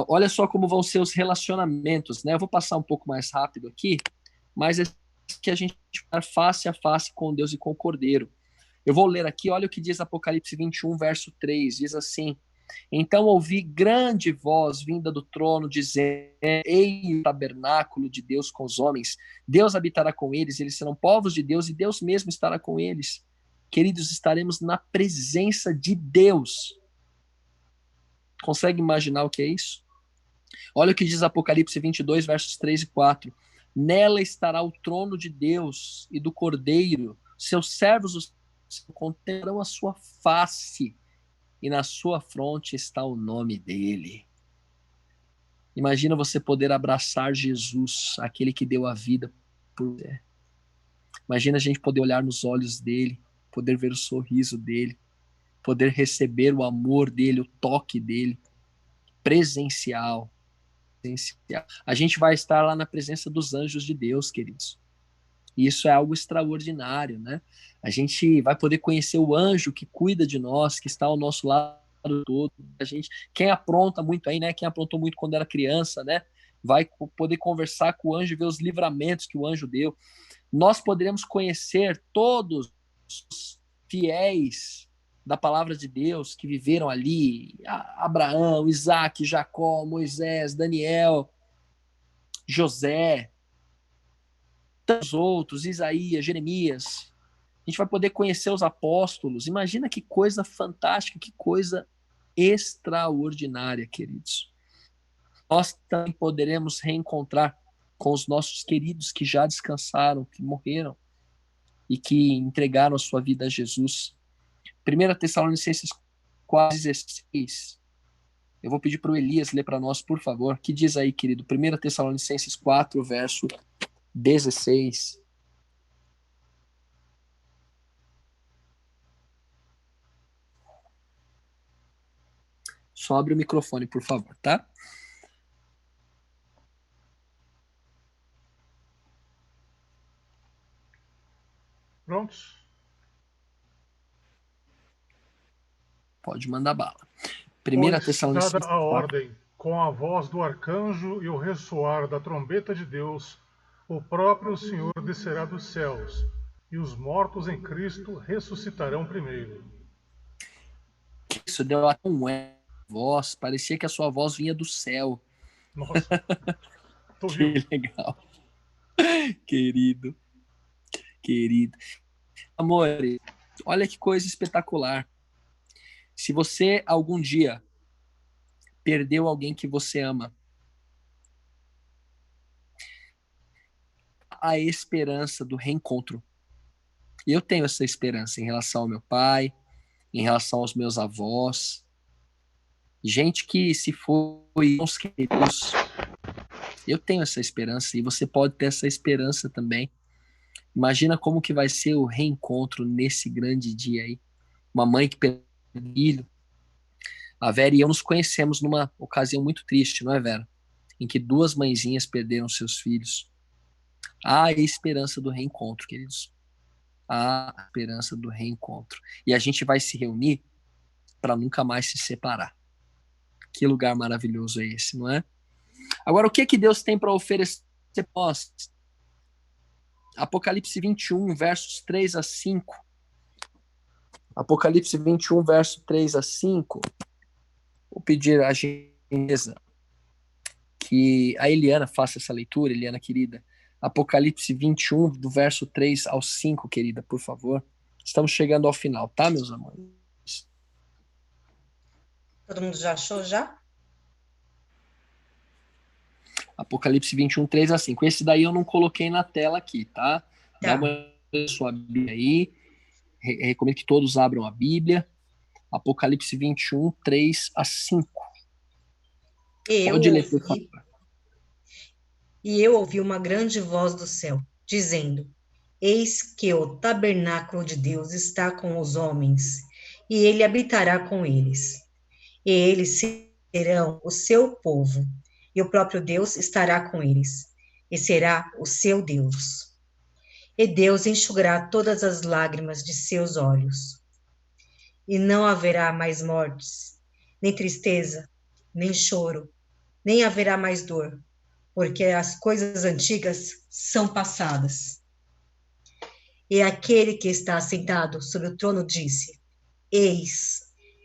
olha só como vão ser os relacionamentos, né? Eu vou passar um pouco mais rápido aqui, mas é que a gente vai face a face com Deus e com o Cordeiro. Eu vou ler aqui, olha o que diz Apocalipse 21, verso 3, diz assim: então ouvi grande voz vinda do trono, dizendo: ei, o tabernáculo de Deus com os homens, Deus habitará com eles, eles serão povos de Deus, e Deus mesmo estará com eles. Queridos, estaremos na presença de Deus. Consegue imaginar o que é isso? Olha o que diz Apocalipse 22, versos 3 e 4. Nela estará o trono de Deus e do Cordeiro, seus servos contemplarão a sua face, e na sua fronte está o nome dele. Imagina você poder abraçar Jesus, aquele que deu a vida por você. Imagina a gente poder olhar nos olhos dele, poder ver o sorriso dele, poder receber o amor dele, o toque dele, presencial. A gente vai estar lá na presença dos anjos de Deus, queridos. E isso é algo extraordinário, né? A gente vai poder conhecer o anjo que cuida de nós, que está ao nosso lado todo. A gente, quem apronta muito aí, né? Quem aprontou muito quando era criança, né? Vai poder conversar com o anjo e ver os livramentos que o anjo deu. Nós poderemos conhecer todos os fiéis da palavra de Deus que viveram ali: Abraão, Isaac, Jacó, Moisés, Daniel, José, tantos outros, Isaías, Jeremias. A gente vai poder conhecer os apóstolos. Imagina que coisa fantástica, que coisa extraordinária, queridos. Nós também poderemos reencontrar com os nossos queridos que já descansaram, que morreram e que entregaram a sua vida a Jesus. 1 Tessalonicenses 4:16. Eu vou pedir para o Elias ler para nós, por favor. Que diz aí, querido? 1 Tessalonicenses 4, verso 16. Só abre o microfone, por favor, tá? Prontos? Pode mandar bala. 1 Pois, Tessalonicenses dada a 4. ordem, com a voz do arcanjo e o ressoar da trombeta de Deus, o próprio Senhor descerá dos céus, e os mortos em Cristo ressuscitarão primeiro. Isso deu até voz, parecia que a sua voz vinha do céu. Nossa, tô que vivo. legal. Querido. Amor, olha que coisa espetacular. Se você algum dia perdeu alguém que você ama, a esperança do reencontro. Eu tenho essa esperança em relação ao meu pai, em relação aos meus avós, gente que se foi, os queridos. Eu tenho essa esperança e você pode ter essa esperança também. Imagina como que vai ser o reencontro nesse grande dia aí. Uma mãe que perdeu um filho. A Vera e eu nos conhecemos numa ocasião muito triste, não é, Vera? Em que duas mãezinhas perderam seus filhos. Há esperança do reencontro, queridos. Há esperança do reencontro. E a gente vai se reunir para nunca mais se separar. Que lugar maravilhoso é esse, não é? Agora, o que que Deus tem para oferecer para nós? Apocalipse 21, versos 3 a 5. Apocalipse 21, verso 3 a 5. Vou pedir à gentileza que a Eliana faça essa leitura, Eliana querida. Apocalipse 21, do verso 3 ao 5, querida, por favor. Estamos chegando ao final, tá, meus amores? Todo mundo já achou, já? Apocalipse 21, 3 a 5. Esse daí eu não coloquei na tela aqui, tá? Dá Tá. uma olhada na sua Bíblia aí. Recomendo que todos abram a Bíblia. Apocalipse 21, 3 a 5. Pode ler, por favor. E eu ouvi uma grande voz do céu, dizendo: Eis que o tabernáculo de Deus está com os homens, e ele habitará com eles. E eles serão o seu povo, e o próprio Deus estará com eles, e será o seu Deus. E Deus enxugará todas as lágrimas de seus olhos. E não haverá mais mortes, nem tristeza, nem choro, nem haverá mais dor, porque as coisas antigas são passadas. E aquele que está sentado sobre o trono disse: Eis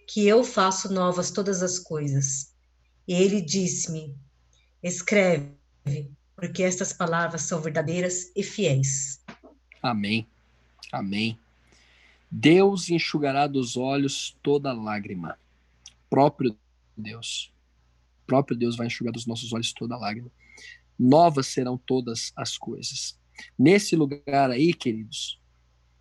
que eu faço novas todas as coisas. E ele disse-me: Escreve, porque estas palavras são verdadeiras e fiéis. Amém. Amém. Deus enxugará dos olhos toda lágrima. Próprio Deus. Próprio Deus vai enxugar dos nossos olhos toda lágrima. Novas serão todas as coisas. Nesse lugar aí, queridos,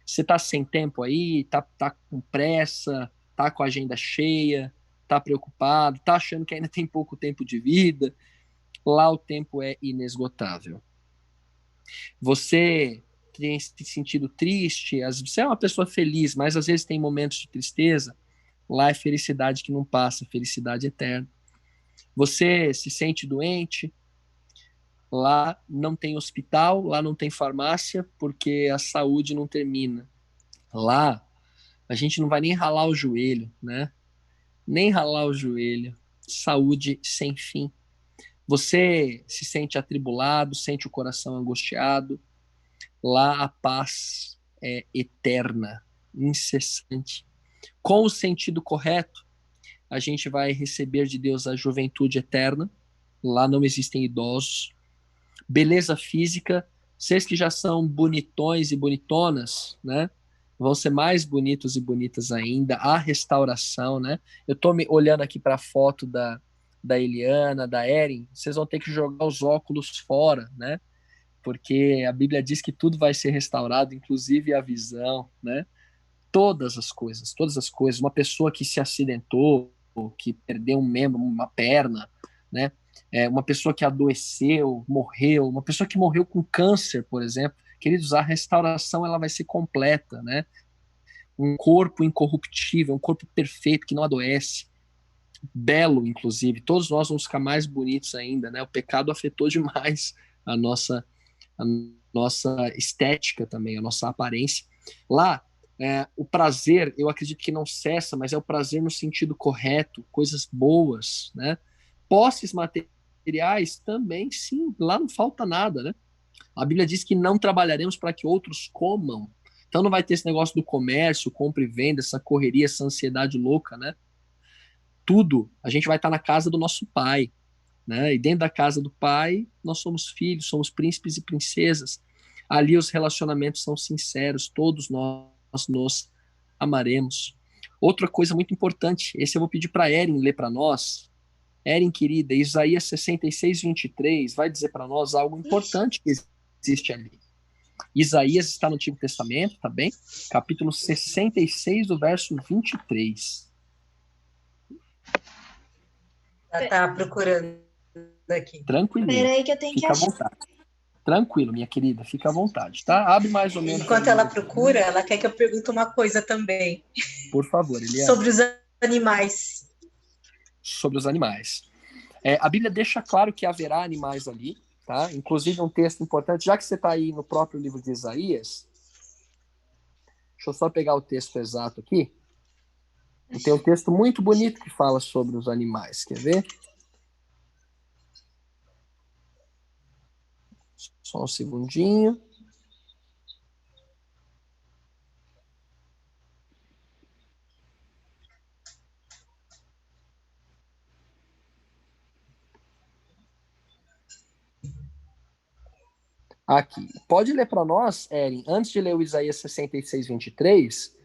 você tá sem tempo aí, tá com pressa, tá com a agenda cheia, tá preocupado, tá achando que ainda tem pouco tempo de vida. Lá o tempo é inesgotável. Você tem se sentido triste, você é uma pessoa feliz, mas às vezes tem momentos de tristeza. Lá é felicidade que não passa, felicidade eterna. Você se sente doente, lá não tem hospital, lá não tem farmácia, porque a saúde não termina. Lá a gente não vai nem ralar o joelho, né? Nem ralar o joelho. Saúde sem fim. Você se sente atribulado, sente o coração angustiado. Lá a paz é eterna, incessante. Com o sentido correto, a gente vai receber de Deus a juventude eterna. Lá não existem idosos. Beleza física, vocês que já são bonitões e bonitonas, né? Vão ser mais bonitos e bonitas ainda. A restauração, né? Eu tô olhando aqui para a foto da Eliana, da Erin. Vocês vão ter que jogar os óculos fora, né? Porque a Bíblia diz que tudo vai ser restaurado, inclusive a visão, né? Todas as coisas, todas as coisas. Uma pessoa que se acidentou, que perdeu um membro, uma perna, né? Uma pessoa que adoeceu, morreu, uma pessoa que morreu com câncer, por exemplo. Queridos, a restauração ela vai ser completa, né? Um corpo incorruptível, um corpo perfeito que não adoece, belo, inclusive. Todos nós vamos ficar mais bonitos ainda, né? O pecado afetou demais a nossa estética também, a nossa aparência. Lá, o prazer, eu acredito que não cessa, mas é o prazer no sentido correto, coisas boas, né? Posses materiais também, sim, lá não falta nada, né? A Bíblia diz que não trabalharemos para que outros comam. Então não vai ter esse negócio do comércio, compra e venda, essa correria, essa ansiedade louca, né? Tudo, a gente vai estar na casa do nosso Pai, né? E dentro da casa do Pai, nós somos filhos, somos príncipes e princesas. Ali os relacionamentos são sinceros, todos nós nos amaremos. Outra coisa muito importante, esse eu vou pedir para Erin ler para nós. Erin, querida, Isaías 66, 23 vai dizer para nós algo importante que existe ali. Isaías está no Antigo Testamento, tá bem? Capítulo 66, do verso 23. Tá procurando aqui. Tranquilo. Peraí que eu tenho que Fica à achar. vontade. Tranquilo, minha querida, fica à vontade, tá? Abre mais ou menos. Enquanto ela procura, ela quer que eu pergunte uma coisa também. Por favor, Eliana. Sobre os animais. Sobre os animais. A Bíblia deixa claro que haverá animais ali, tá? Inclusive um texto importante, já que você está aí no próprio livro de Isaías, deixa eu só pegar o texto exato aqui. Tem um texto muito bonito que fala sobre os animais, quer ver? Só um segundinho. Aqui. Pode ler para nós, Erin, antes de ler o Isaías 66, 23,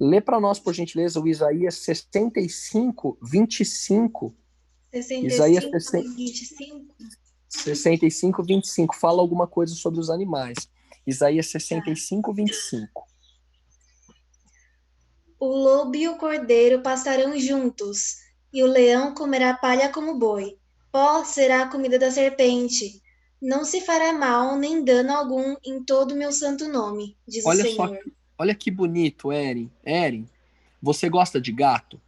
lê para nós, por gentileza, o Isaías 65, 25. 65, Isaías 25. 65, 25. Fala alguma coisa sobre os animais. Isaías 65, 25. O lobo e o cordeiro pastarão juntos, e o leão comerá palha como boi. Pó será a comida da serpente. Não se fará mal nem dano algum em todo o meu santo nome, diz o Olha só, Senhor. olha que bonito, Erin. Erin, você gosta de gato?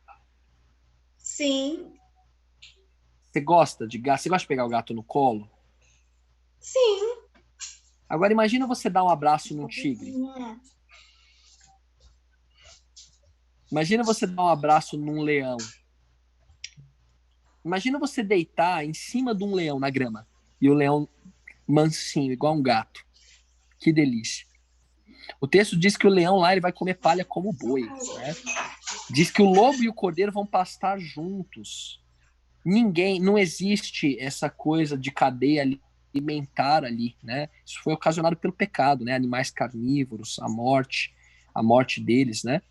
Sim, Você gosta de gato? Você gosta de pegar o gato no colo? sim. Agora imagina você dar um abraço num tigre. Imagina você dar um abraço num leão. Imagina você deitar em cima de um leão na grama. E o leão mansinho, igual um gato. Que delícia. O texto diz que o leão lá ele vai comer palha como boi, né? Diz que o lobo e o cordeiro vão pastar juntos. Não existe essa coisa de cadeia alimentar ali, né? Isso foi ocasionado pelo pecado, né? Animais carnívoros, a morte deles, né?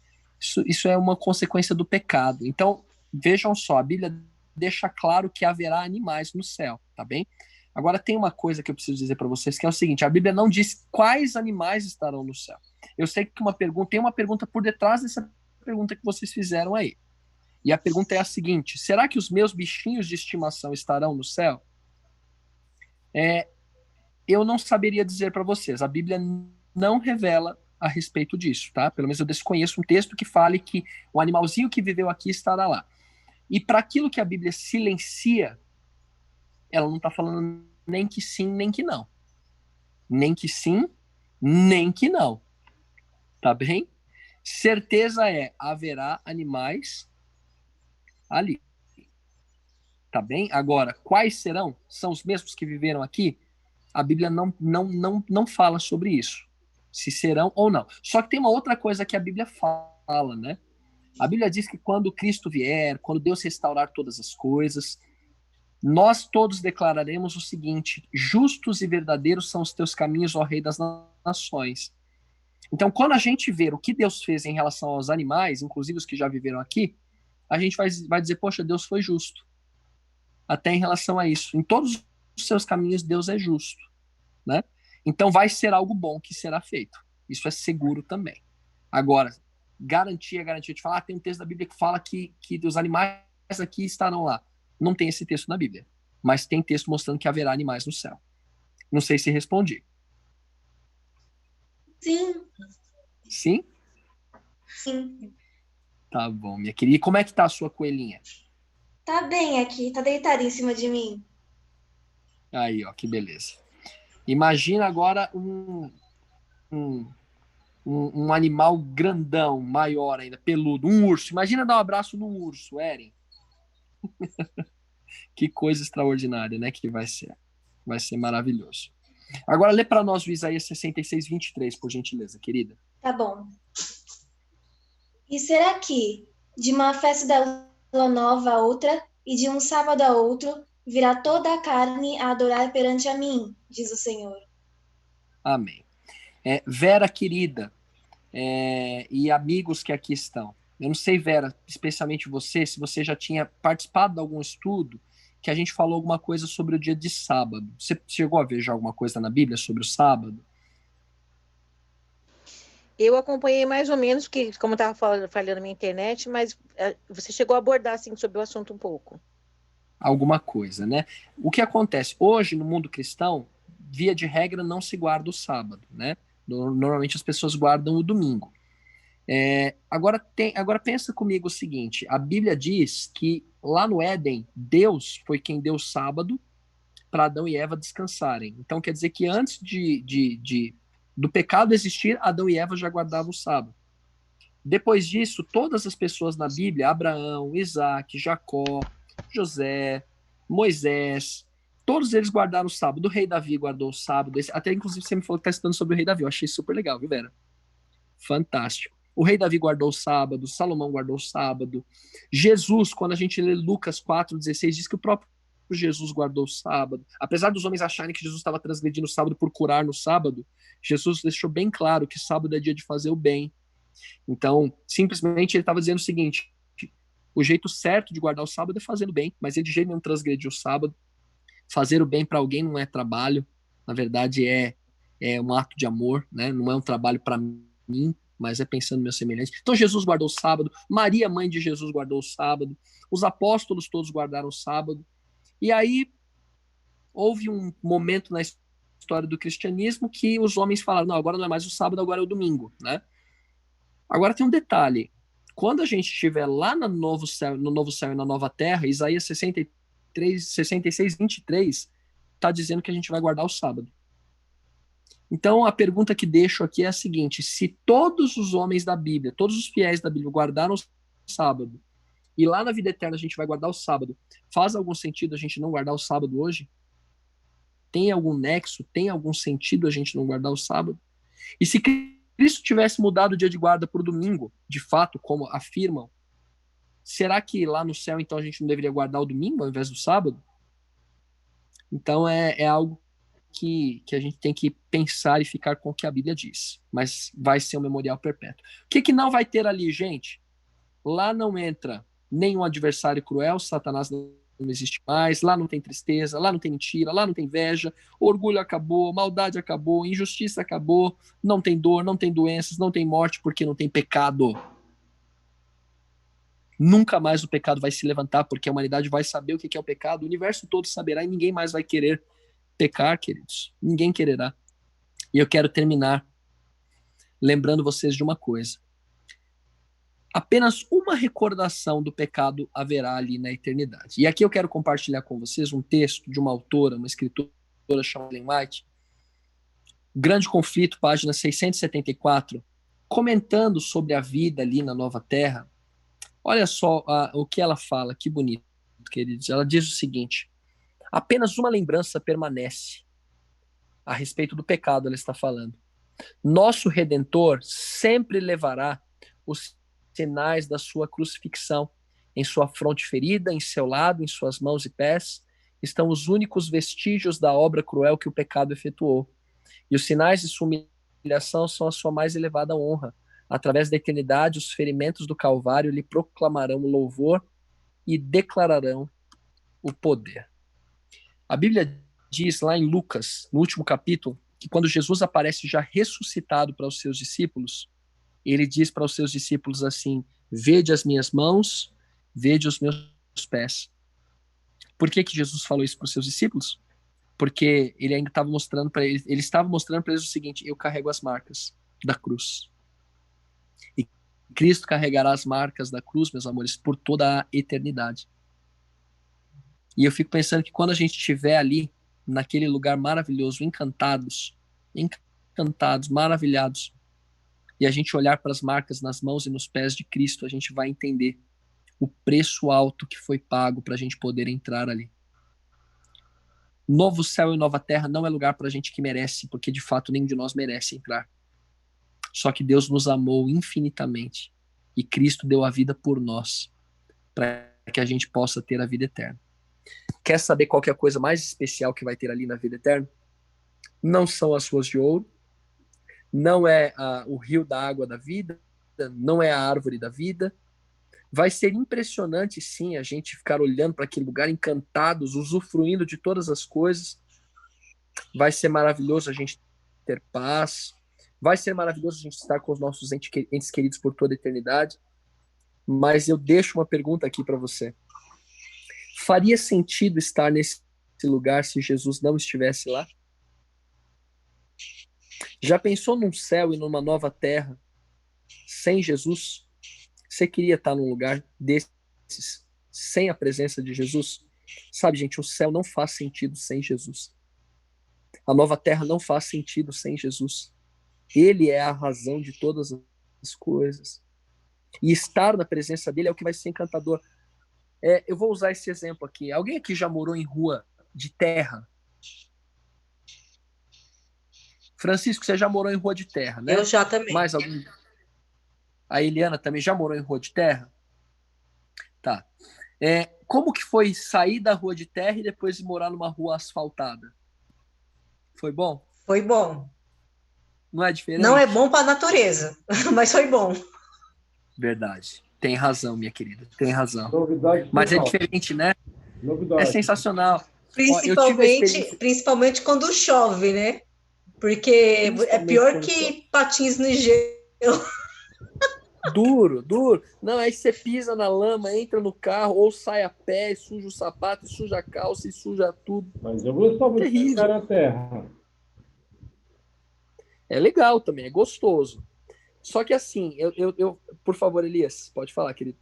Isso é uma consequência do pecado. Então, vejam só, a Bíblia deixa claro que haverá animais no céu, tá bem? Agora tem uma coisa que eu preciso dizer para vocês, que é o seguinte, a Bíblia não diz quais animais estarão no céu. Eu sei que tem uma pergunta por detrás dessa pergunta que vocês fizeram aí. E a pergunta é a seguinte, será que os meus bichinhos de estimação estarão no céu? Eu não saberia dizer para vocês, a Bíblia não revela a respeito disso, tá? Pelo menos eu desconheço um texto que fale que o animalzinho que viveu aqui estará lá. E para aquilo que a Bíblia silencia, ela não está falando nem que sim, nem que não. Nem que sim, nem que não. Tá bem? Certeza haverá animais ali. Tá bem? Agora, quais serão? São os mesmos que viveram aqui? A Bíblia não fala sobre isso. Se serão ou não. Só que tem uma outra coisa que a Bíblia fala, né? A Bíblia diz que quando Cristo vier, quando Deus restaurar todas as coisas, nós todos declararemos o seguinte: justos e verdadeiros são os teus caminhos, ó Rei das nações. Então, quando a gente ver o que Deus fez em relação aos animais, inclusive os que já viveram aqui, a gente vai dizer, poxa, Deus foi justo. Até em relação a isso. Em todos os seus caminhos, Deus é justo, né? Então, vai ser algo bom que será feito. Isso é seguro também. Agora, garantia de falar, tem um texto da Bíblia que fala que os animais aqui estarão lá. Não tem esse texto na Bíblia, mas tem texto mostrando que haverá animais no céu. Não sei se respondi. Sim. Sim? Sim. Tá bom, minha querida. E como é que tá a sua coelhinha? Tá bem aqui, tá deitada em cima de mim. Aí, ó, que beleza. Imagina agora um animal grandão, maior ainda, peludo, um urso. Imagina dar um abraço num urso, Erin. Que coisa extraordinária, né? Que vai ser. Vai ser maravilhoso. Agora lê para nós o Isaías 66, 23, por gentileza, querida. Tá bom. E será que de uma festa da lua nova a outra e de um sábado a outro virá toda a carne a adorar perante a mim, diz o Senhor. Amém. Vera, querida, e amigos que aqui estão. Eu não sei, Vera, especialmente você, se você já tinha participado de algum estudo que a gente falou alguma coisa sobre o dia de sábado. Você chegou a ver já alguma coisa na Bíblia sobre o sábado? Eu acompanhei mais ou menos, porque como estava falhando minha internet, mas você chegou a abordar assim, sobre o assunto um pouco. Alguma coisa, né? O que acontece? Hoje, no mundo cristão, via de regra, não se guarda o sábado, né? Normalmente as pessoas guardam o domingo. Agora pensa comigo o seguinte, a Bíblia diz que lá no Éden, Deus foi quem deu o sábado para Adão e Eva descansarem. Então quer dizer que antes do pecado existir, Adão e Eva já guardavam o sábado. Depois disso, todas as pessoas na Bíblia, Abraão, Isaac, Jacó, José, Moisés, todos eles guardaram o sábado. O rei Davi guardou o sábado. Até inclusive você me falou que está estudando sobre o rei Davi. Eu achei super legal, viu, Vera? Fantástico. O rei Davi guardou o sábado, Salomão guardou o sábado. Jesus, quando a gente lê Lucas 4,16, diz que o próprio Jesus guardou o sábado. Apesar dos homens acharem que Jesus estava transgredindo o sábado por curar no sábado, Jesus deixou bem claro que sábado é dia de fazer o bem. Então, simplesmente ele estava dizendo o seguinte, o jeito certo de guardar o sábado é fazendo o bem, mas ele de jeito nenhum transgrediu o sábado. Fazer o bem para alguém não é trabalho, na verdade é um ato de amor, né? Não é um trabalho para mim, mas é pensando no meu semelhante. Então Jesus guardou o sábado, Maria, mãe de Jesus, guardou o sábado, os apóstolos todos guardaram o sábado. E aí, houve um momento na história do cristianismo que os homens falaram, não, agora não é mais o sábado, agora é o domingo, né? Agora tem um detalhe. Quando a gente estiver lá no novo céu e na nova terra, Isaías 66, 23, está dizendo que a gente vai guardar o sábado. Então, a pergunta que deixo aqui é a seguinte: se todos os homens da Bíblia, todos os fiéis da Bíblia guardaram o sábado, e lá na vida eterna a gente vai guardar o sábado, faz algum sentido a gente não guardar o sábado hoje? Tem algum nexo? Tem algum sentido a gente não guardar o sábado? E se Cristo tivesse mudado o dia de guarda por domingo, de fato, como afirmam, será que lá no céu, então, a gente não deveria guardar o domingo ao invés do sábado? Então, é algo que a gente tem que pensar e ficar com o que a Bíblia diz. Mas vai ser um memorial perpétuo. O que não vai ter ali, gente? Lá não entra nenhum adversário cruel, Satanás não existe mais, lá não tem tristeza, lá não tem mentira, lá não tem inveja, orgulho acabou, maldade acabou, injustiça acabou, não tem dor, não tem doenças, não tem morte, porque não tem pecado. Nunca mais o pecado vai se levantar, porque a humanidade vai saber o que é o pecado, o universo todo saberá e ninguém mais vai querer pecar, queridos. Ninguém quererá. E eu quero terminar lembrando vocês de uma coisa. Apenas uma recordação do pecado haverá ali na eternidade. E aqui eu quero compartilhar com vocês um texto de uma autora, uma escritora chamada Ellen White, Grande Conflito, página 674, comentando sobre a vida ali na Nova Terra. Olha só o que ela fala, que bonito, queridos. Ela diz o seguinte: apenas uma lembrança permanece a respeito do pecado, ela está falando. Nosso Redentor sempre levará os sinais da sua crucifixão. Em sua fronte ferida, em seu lado, em suas mãos e pés, estão os únicos vestígios da obra cruel que o pecado efetuou. E os sinais de sua humilhação são a sua mais elevada honra. Através da eternidade, os ferimentos do Calvário lhe proclamarão o louvor e declararão o poder. A Bíblia diz lá em Lucas, no último capítulo, que quando Jesus aparece já ressuscitado para os seus discípulos, ele diz para os seus discípulos assim: vede as minhas mãos, vede os meus pés. Por que Jesus falou isso para os seus discípulos? Porque ele ainda estava mostrando para eles, ele estava mostrando para eles o seguinte: eu carrego as marcas da cruz. E Cristo carregará as marcas da cruz, meus amores, por toda a eternidade. E eu fico pensando que quando a gente estiver ali, naquele lugar maravilhoso, encantados, maravilhados, e a gente olhar para as marcas nas mãos e nos pés de Cristo, a gente vai entender o preço alto que foi pago para a gente poder entrar ali. Novo céu e nova terra não é lugar para a gente que merece, porque de fato nenhum de nós merece entrar. Só que Deus nos amou infinitamente e Cristo deu a vida por nós, para que a gente possa ter a vida eterna. Quer saber qual que é a coisa mais especial que vai ter ali na vida eterna? Não são as ruas de ouro, não é o rio da água da vida, não é a árvore da vida. Vai ser impressionante, sim, a gente ficar olhando para aquele lugar encantados, usufruindo de todas as coisas. Vai ser maravilhoso a gente ter paz. Vai ser maravilhoso a gente estar com os nossos entes queridos por toda a eternidade. Mas eu deixo uma pergunta aqui para você. Faria sentido estar nesse lugar se Jesus não estivesse lá? Já pensou num céu e numa nova terra sem Jesus? Você queria estar num lugar desses sem a presença de Jesus? Sabe, gente, o céu não faz sentido sem Jesus. A nova terra não faz sentido sem Jesus. Ele é a razão de todas as coisas. E estar na presença dele é o que vai ser encantador. Eu vou usar esse exemplo aqui. Alguém aqui já morou em rua de terra? Francisco, você já morou em rua de terra, né? Eu já também. Mais alguém? A Eliana também já morou em rua de terra? Tá. Como que foi sair da rua de terra e depois morar numa rua asfaltada? Foi bom? Foi bom. Não é diferente? Não é bom para a natureza, mas foi bom. Verdade. Tem razão, minha querida. Tem razão. Novidade mas total. É diferente, né? Novidade. É sensacional. Principalmente quando chove, né? Porque é pior que patins no gelo. Duro, duro. Não, aí você pisa na lama, entra no carro, ou sai a pé, e suja o sapato, e suja a calça, e suja tudo. Mas eu gostava de Terrível. ficar na terra. É legal também, é gostoso. Só que assim, por favor, Elias, pode falar, querido.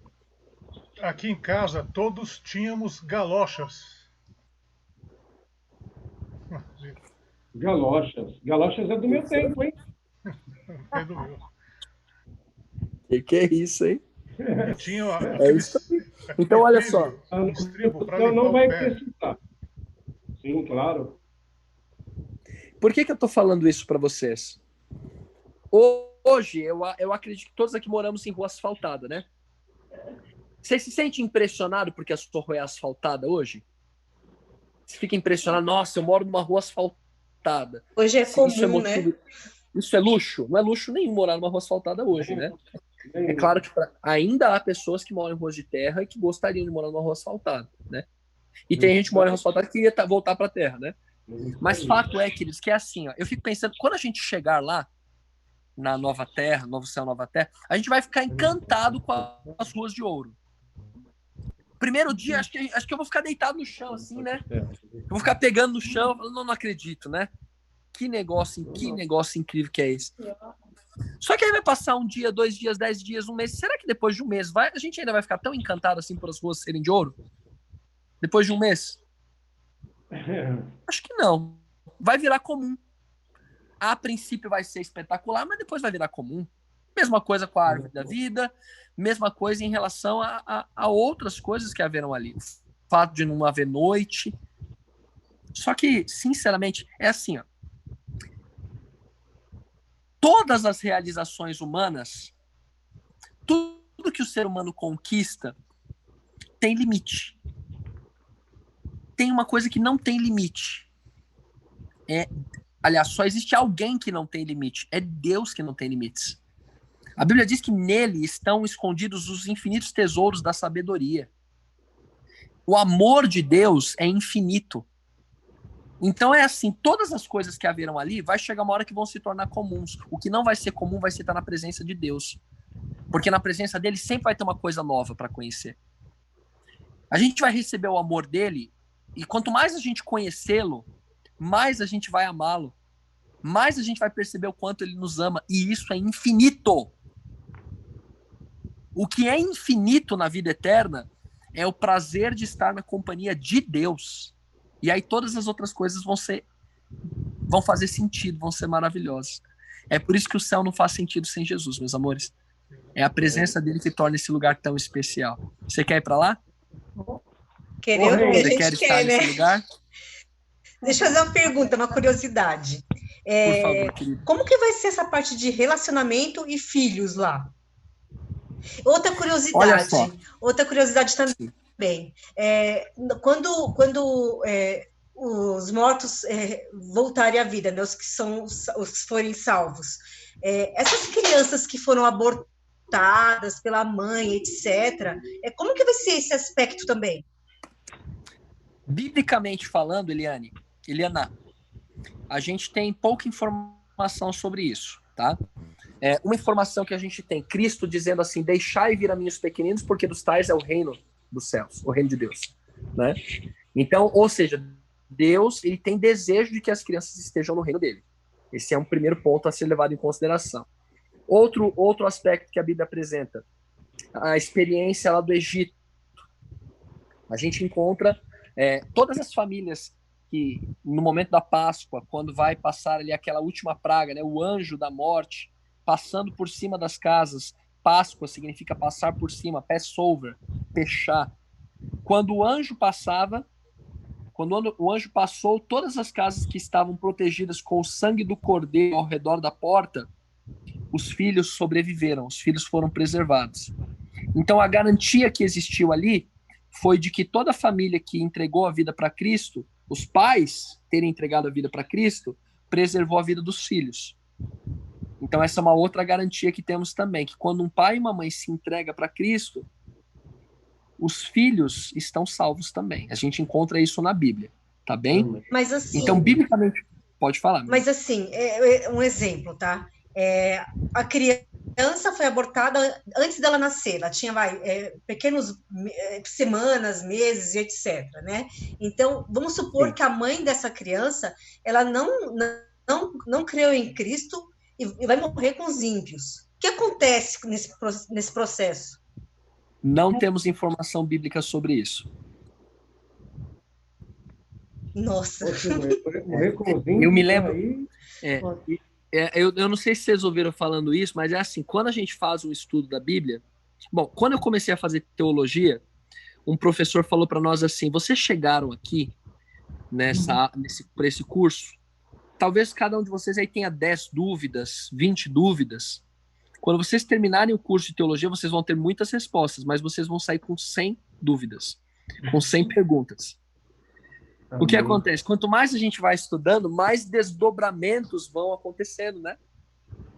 Aqui em casa todos tínhamos galochas. Galochas. Galochas é do meu tempo, hein? É do meu. Que é isso, hein? E tinha É isso aí. Então, olha só. A estribo para então limpar não o vai pé. precisar. Sim, claro. Por que eu tô falando isso para vocês? Hoje, eu acredito que todos aqui moramos em rua asfaltada, né? Você se sente impressionado porque a sua rua é asfaltada hoje? Você fica impressionado, nossa, eu moro numa rua asfaltada. Hoje é comum, Isso é motivo... né? Isso é luxo? Não é luxo nenhum morar numa rua asfaltada hoje, né? É claro que ainda há pessoas que moram em ruas de terra e que gostariam de morar numa rua asfaltada, né? E tem gente que mora em rua asfaltada que queria voltar para a terra, né? Mas fato é, queridos, que é assim, ó, eu fico pensando, quando a gente chegar lá, na nova terra, novo céu, nova terra, a gente vai ficar encantado com as ruas de ouro. Primeiro dia, acho que eu vou ficar deitado no chão, assim, né? Eu vou ficar pegando no chão, falando, não acredito, né? Que negócio incrível que é esse. Só que aí vai passar um dia, 2 dias, 10 dias, um mês. Será que depois de um mês a gente ainda vai ficar tão encantado assim por as ruas serem de ouro? Depois de um mês? Acho que não. Vai virar comum. A princípio vai ser espetacular, mas depois vai virar comum. Mesma coisa com a árvore da vida, mesma coisa em relação a outras coisas que haverão ali. O fato de não haver noite. Só que, sinceramente, é assim, ó. Todas as realizações humanas, tudo que o ser humano conquista, tem limite. Tem uma coisa que não tem limite. Aliás, só existe alguém que não tem limite. É Deus que não tem limites. A Bíblia diz que nele estão escondidos os infinitos tesouros da sabedoria. O amor de Deus é infinito. Então é assim, todas as coisas que haverão ali, vai chegar uma hora que vão se tornar comuns. O que não vai ser comum vai ser estar na presença de Deus. Porque na presença dele sempre vai ter uma coisa nova para conhecer. A gente vai receber o amor dele, e quanto mais a gente conhecê-lo, mais a gente vai amá-lo. Mais a gente vai perceber o quanto ele nos ama. E isso é infinito. O que é infinito na vida eterna é o prazer de estar na companhia de Deus. E aí todas as outras coisas vão fazer sentido, vão ser maravilhosas. É por isso que o céu não faz sentido sem Jesus, meus amores. É a presença dele que torna esse lugar tão especial. Você quer ir para lá? Querendo, Você quer estar nesse lugar? Deixa eu fazer uma pergunta, uma curiosidade. Por favor, querido. Como que vai ser essa parte de relacionamento e filhos lá? Outra curiosidade também. Quando os mortos voltarem à vida, né, os que forem salvos, essas crianças que foram abortadas pela mãe, etc., como que vai ser esse aspecto também? Biblicamente falando, Eliana, a gente tem pouca informação sobre isso, tá? Uma informação que a gente tem, Cristo dizendo assim, deixai vir a mim os pequeninos, porque dos tais é o reino dos céus, o reino de Deus, né? Então, ou seja, Deus, ele tem desejo de que as crianças estejam no reino dele. Esse é um primeiro ponto a ser levado em consideração. Outro aspecto que a Bíblia apresenta, a experiência lá do Egito. A gente encontra todas as famílias que, no momento da Páscoa, quando vai passar ali aquela última praga, né, o anjo da morte, passando por cima das casas. Páscoa significa passar por cima, Passover, fechar. Quando o anjo passava, quando o anjo passou, todas as casas que estavam protegidas com o sangue do cordeiro ao redor da porta, os filhos sobreviveram, os filhos foram preservados. Então a garantia que existiu ali foi de que toda família que entregou a vida para Cristo, os pais terem entregado a vida para Cristo, preservou a vida dos filhos. Então essa é uma outra garantia que temos também, que quando um pai e uma mãe se entregam para Cristo, os filhos estão salvos também. A gente encontra isso na Bíblia, tá bem? Mas assim... Então, biblicamente, pode falar. Mas assim, um exemplo, tá? A criança foi abortada antes dela nascer, ela tinha pequenos semanas, meses, etc. Né? Então, vamos supor que a mãe dessa criança ela não creu em Cristo e vai morrer com os ímpios. O que acontece nesse processo? Não temos informação bíblica sobre isso. Nossa. Morrer com os ímpios, eu me lembro. Aí... Eu não sei se vocês ouviram falando isso, mas é assim, quando a gente faz um estudo da Bíblia... Bom, quando eu comecei a fazer teologia, um professor falou para nós assim, vocês chegaram aqui por esse curso, talvez cada um de vocês aí tenha 10 dúvidas, 20 dúvidas. Quando vocês terminarem o curso de teologia, vocês vão ter muitas respostas, mas vocês vão sair com 100 dúvidas, com 100 perguntas. O que acontece? Quanto mais a gente vai estudando, mais desdobramentos vão acontecendo, né?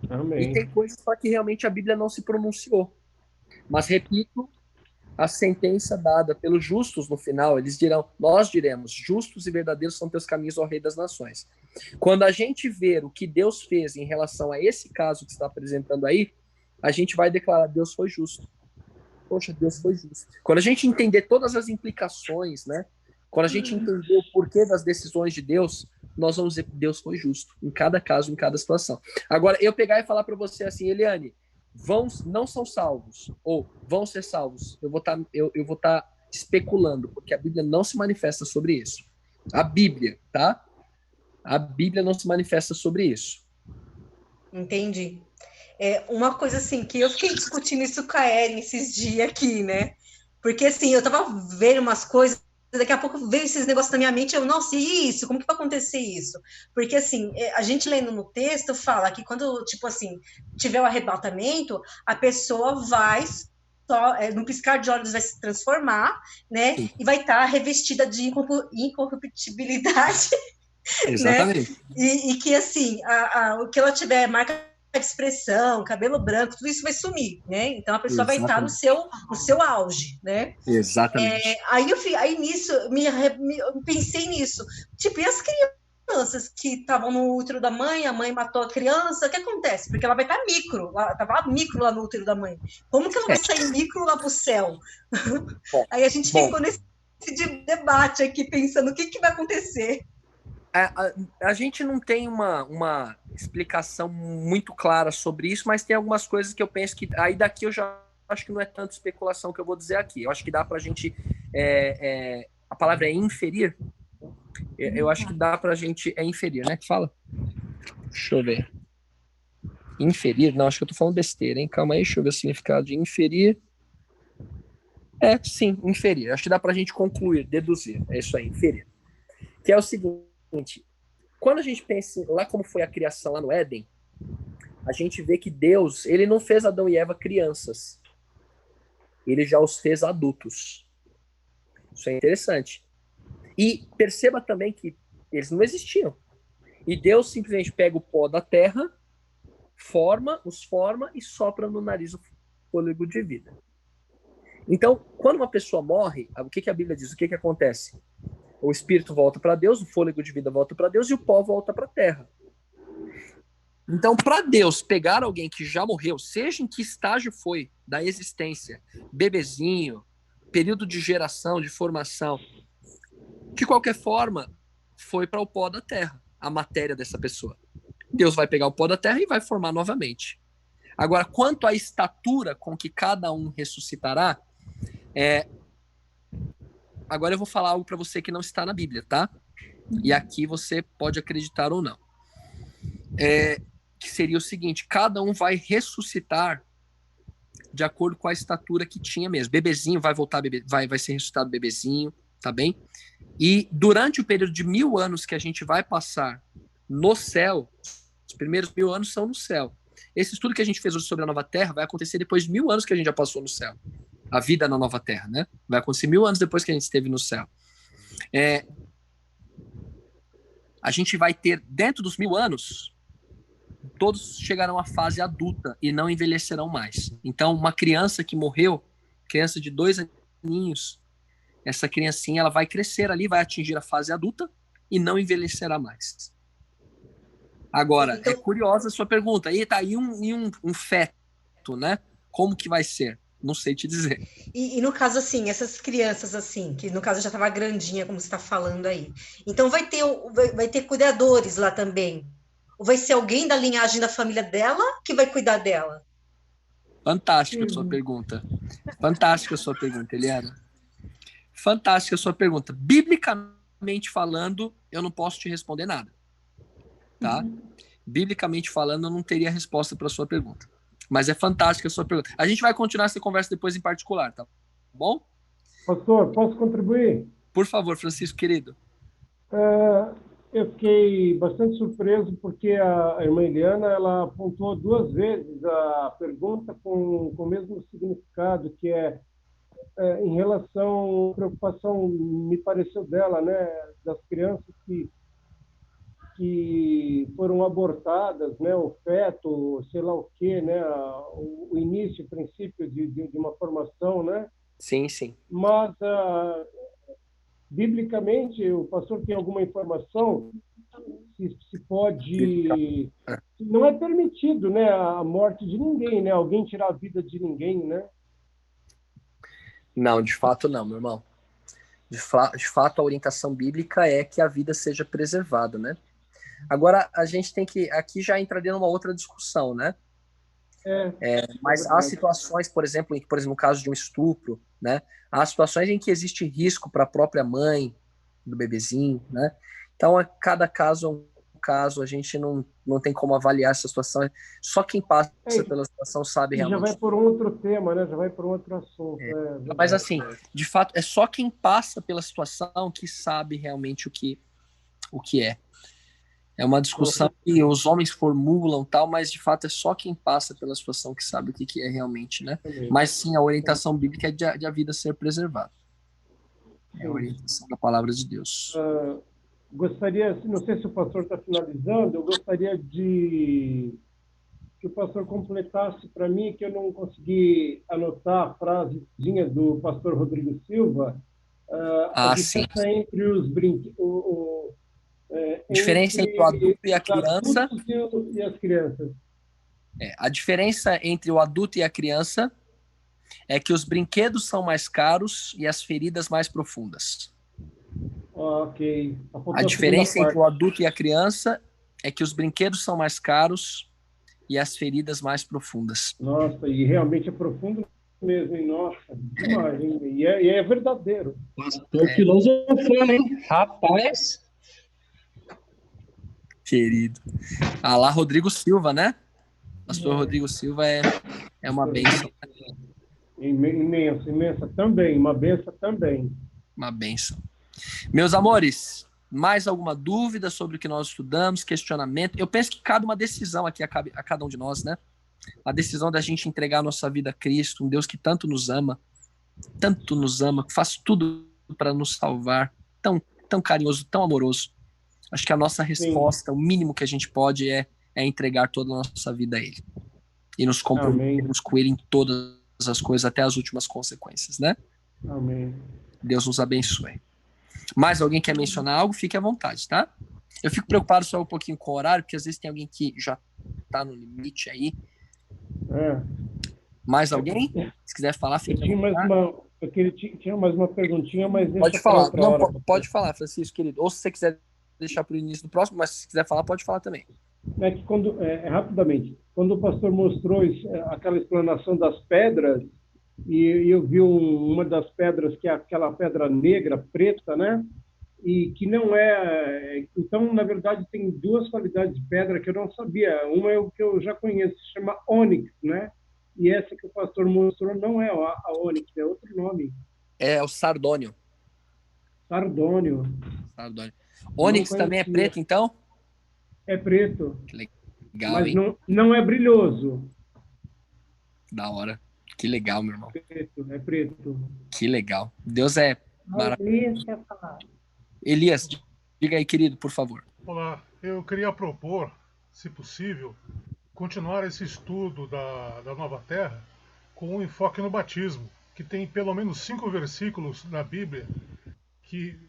Amém. E tem coisas só que realmente a Bíblia não se pronunciou. Mas, repito, a sentença dada pelos justos no final, nós diremos, justos e verdadeiros são teus caminhos, ó Rei das Nações. Quando a gente ver o que Deus fez em relação a esse caso que está apresentando aí, a gente vai declarar, Deus foi justo. Poxa, Deus foi justo. Quando a gente entender todas as implicações, né? Quando a gente entender o porquê das decisões de Deus, nós vamos dizer que Deus foi justo, em cada caso, em cada situação. Agora, eu pegar e falar para você assim, Eliane, não são salvos, ou vão ser salvos, eu vou estar especulando, porque a Bíblia não se manifesta sobre isso. A Bíblia, tá? A Bíblia não se manifesta sobre isso. Entendi. Uma coisa assim, que eu fiquei discutindo isso com a Erin esses dias aqui, né? Porque assim, eu tava vendo umas coisas, daqui a pouco veio esses negócios na minha mente, nossa, e isso? Como que vai acontecer isso? Porque, assim, a gente lendo no texto fala que quando, tipo assim, tiver o arrebatamento, a pessoa vai, no piscar de olhos vai se transformar, né? Sim. E vai estar revestida de incorruptibilidade. Exatamente. Né? E que, assim, o que ela tiver, marca de expressão, cabelo branco, tudo isso vai sumir, né? Então a pessoa vai estar no seu auge, né? Exatamente. Aí nisso, eu pensei nisso. Tipo, e as crianças que estavam no útero da mãe, a mãe matou a criança, o que acontece? Porque ela vai estar estava micro lá no útero da mãe. Como que ela vai sair micro lá pro céu? Aí a gente ficou nesse debate aqui, pensando o que vai acontecer. A gente não tem uma explicação muito clara sobre isso, mas tem algumas coisas que eu penso que... Aí daqui eu já acho que não é tanto especulação que eu vou dizer aqui. Eu acho que dá pra gente... a palavra é inferir? Eu acho que dá pra gente... É inferir, né? Que fala? Deixa eu ver. Inferir? Não, acho que eu tô falando besteira, hein? Calma aí, deixa eu ver o significado de inferir. Sim, inferir. Acho que dá pra gente concluir, deduzir. É isso aí, inferir. Que é o seguinte... Quando a gente pensa lá como foi a criação lá no Éden, a gente vê que Deus, ele não fez Adão e Eva crianças. Ele já os fez adultos. Isso é interessante. E perceba também que eles não existiam. E Deus simplesmente pega o pó da terra, os forma e sopra no nariz o fôlego de vida. Então, quando uma pessoa morre, o que a Bíblia diz? O que acontece? O espírito volta para Deus, o fôlego de vida volta para Deus e o pó volta para a terra. Então, para Deus pegar alguém que já morreu, seja em que estágio foi da existência, bebezinho, período de geração, de formação, de qualquer forma, foi para o pó da terra, a matéria dessa pessoa. Deus vai pegar o pó da terra e vai formar novamente. Agora, quanto à estatura com que cada um ressuscitará, agora eu vou falar algo para você que não está na Bíblia, tá? E aqui você pode acreditar ou não. Que seria o seguinte, cada um vai ressuscitar de acordo com a estatura que tinha mesmo. Bebezinho vai voltar, vai ser ressuscitado bebezinho, tá bem? E durante o período de 1000 anos que a gente vai passar no céu, os primeiros 1000 anos são no céu. Esse estudo que a gente fez hoje sobre a nova terra vai acontecer depois de 1000 anos que a gente já passou no céu. A vida na nova terra, né? Vai acontecer 1000 anos depois que a gente esteve no céu. A gente vai ter, dentro dos 1000 anos, todos chegarão à fase adulta e não envelhecerão mais. Então, uma criança que morreu, criança de 2 aninhos, essa criancinha ela vai crescer ali, vai atingir a fase adulta e não envelhecerá mais. Agora, Então, é curiosa a sua pergunta. E tá aí um feto, né? Como que vai ser? Não sei te dizer. e no caso, assim, essas crianças, assim, que no caso já estava grandinha, como você está falando aí. Então vai ter cuidadores lá também. Ou vai ser alguém da linhagem da família dela que vai cuidar dela? Fantástica a sua pergunta. Fantástica a sua pergunta, Eliana. Fantástica a sua pergunta. Biblicamente falando, eu não posso te responder nada, tá? Biblicamente falando, eu não teria resposta para a sua pergunta. Mas é fantástica a sua pergunta. A gente vai continuar essa conversa depois em particular, tá bom? Pastor, posso contribuir? Por favor, Francisco, querido. Eu fiquei bastante surpreso porque a irmã Eliana ela apontou 2 vezes a pergunta com o mesmo significado, que é em relação à preocupação, me pareceu dela, né, das crianças que foram abortadas, né, o feto, sei lá o quê, né, o início, o princípio de uma formação, né? Sim, sim. Mas biblicamente, o pastor tem alguma informação se pode, não é permitido, né, a morte de ninguém, né, alguém tirar a vida de ninguém, né? Não, de fato não, meu irmão. De fato, a orientação bíblica é que a vida seja preservada, né? Agora, a gente tem que... Aqui já entraria numa outra discussão, né? Mas há situações, por exemplo, no caso de um estupro, né? Há situações em que existe risco para a própria mãe do bebezinho, né? Então, cada caso é um caso, a gente não tem como avaliar essa situação. Só quem passa pela situação sabe E já realmente. vai por um outro tema, né? Já vai por um outro assunto. Mas assim, de fato, é só quem passa pela situação que sabe realmente o que é. É uma discussão que os homens formulam, tal, mas de fato é só quem passa pela situação que sabe o que é realmente, né? Mas sim, a orientação bíblica é de a vida ser preservada. É a orientação da palavra de Deus. Gostaria, não sei se o pastor está finalizando, eu gostaria que o pastor completasse para mim, que eu não consegui anotar a frasezinha do pastor Rodrigo Silva, a diferença entre os brinquedos. Diferença entre o adulto e a criança. E as crianças. A diferença entre o adulto e a criança é que os brinquedos são mais caros e as feridas mais profundas. Ok. A diferença entre o adulto e a criança é que os brinquedos são mais caros e as feridas mais profundas. Nossa, e realmente é profundo mesmo, hein? Nossa, demais, hein? E é verdadeiro. Pastor filosofando, hein? Rapaz. Querido. Lá, Rodrigo Silva, né? Pastor Rodrigo Silva é uma bênção. Imensa também, uma bênção também. Uma bênção. Meus amores, mais alguma dúvida sobre o que nós estudamos, questionamento? Eu penso que cabe uma decisão aqui a cada um de nós, né? A decisão da gente entregar a nossa vida a Cristo, um Deus que tanto nos ama, que faz tudo para nos salvar, tão carinhoso, tão amoroso. Acho que a nossa resposta, o mínimo que a gente pode é entregar toda a nossa vida a Ele. E nos comprometermos com Ele em todas as coisas, até as últimas consequências, né? Amém. Deus nos abençoe. Mais alguém quer mencionar algo? Fique à vontade, tá? Eu fico preocupado só um pouquinho com o horário, porque às vezes tem alguém que já tá no limite aí. Mais alguém? Se quiser falar, fique à vontade. Tinha mais uma perguntinha, mas pode falar. Não, pode falar, Francisco, querido. Ou se você quiser deixar para o início do próximo, mas se quiser falar, pode falar também. É que rapidamente, quando o pastor mostrou aquela explanação das pedras, e eu vi uma das pedras, que é aquela pedra negra, preta, né? E que não é... Então, na verdade, tem 2 qualidades de pedra que eu não sabia. Uma é o que eu já conheço, se chama ônix, né? E essa que o pastor mostrou não é a ônix, é outro nome. É o sardônio. Sardônio. Ônix também é preto, então? É preto. Que legal, mas hein? Não é brilhoso. Da hora. Que legal, meu irmão. É preto. Que legal. Deus é maravilhoso. Elias, diga aí, querido, por favor. Olá, eu queria propor, se possível, continuar esse estudo da Nova Terra com um enfoque no batismo, que tem pelo menos 5 versículos na Bíblia que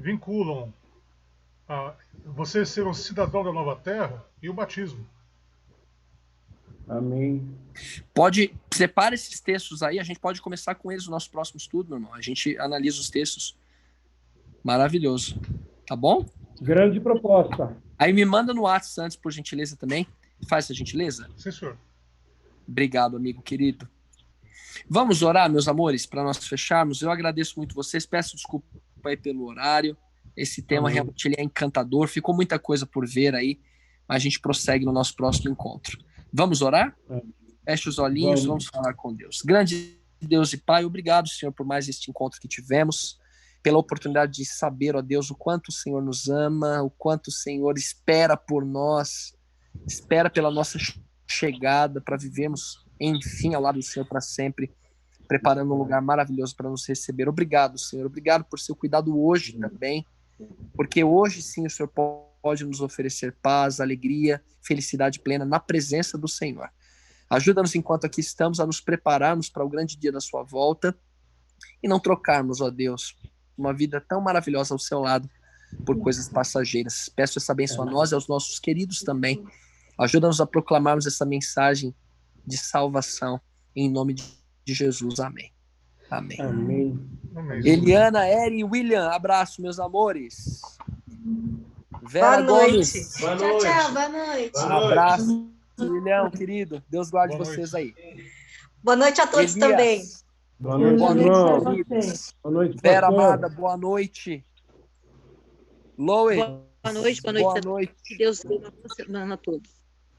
vinculam você ser um cidadão da nova terra e o batismo. Amém. Separa esses textos aí, a gente pode começar com eles no nosso próximo estudo, meu irmão. A gente analisa os textos. Maravilhoso. Tá bom? Grande proposta. Aí me manda no WhatsApp antes, por gentileza, também. Faz essa gentileza? Sim, senhor. Obrigado, amigo querido. Vamos orar, meus amores, para nós fecharmos. Eu agradeço muito vocês. Peço desculpa aí pelo horário. Esse tema realmente ele é encantador. Ficou muita coisa por ver aí. Mas a gente prossegue no nosso próximo encontro. Vamos orar? Feche os olhinhos, vamos falar com Deus. Grande Deus e Pai, obrigado, Senhor, por mais este encontro que tivemos, pela oportunidade de saber, ó Deus, o quanto o Senhor nos ama, o quanto o Senhor espera por nós, espera pela nossa chegada, para vivermos, enfim, ao lado do Senhor para sempre, preparando um lugar maravilhoso para nos receber. Obrigado, Senhor. Obrigado por seu cuidado hoje também, porque hoje sim o Senhor pode nos oferecer paz, alegria, felicidade plena na presença do Senhor. Ajuda-nos enquanto aqui estamos a nos prepararmos para o grande dia da sua volta e não trocarmos, ó Deus, uma vida tão maravilhosa ao seu lado por coisas passageiras. Peço essa bênção a nós e aos nossos queridos também. Ajuda-nos a proclamarmos essa mensagem de salvação em nome de Jesus. Amém. Amém. Amém. Eliana, Eri e William, abraço, meus amores. Vera Boa noite. Gomes. Tchau, tchau. Boa noite. Abraço, William, querido. Deus guarde vocês aí. Boa noite a todos Elias. também. Boa noite, Boa noite, irmão. queridos. Boa noite, Vera pastor. amada, boa noite. Loe, Boa noite, boa noite. Que Deus dê uma boa semana a todos.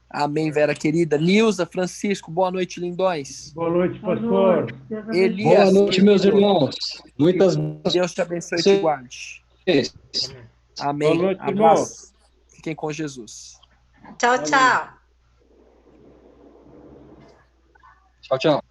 Amém, Vera querida. Nilza, Francisco, boa noite, lindões. Boa noite, pastor. Elias, Boa noite, meus irmãos. Muitas Deus te abençoe e te guarde. vezes. Amém. Boa noite, Abraço. Fiquem com Jesus. Tchau, tchau. Tchau, tchau.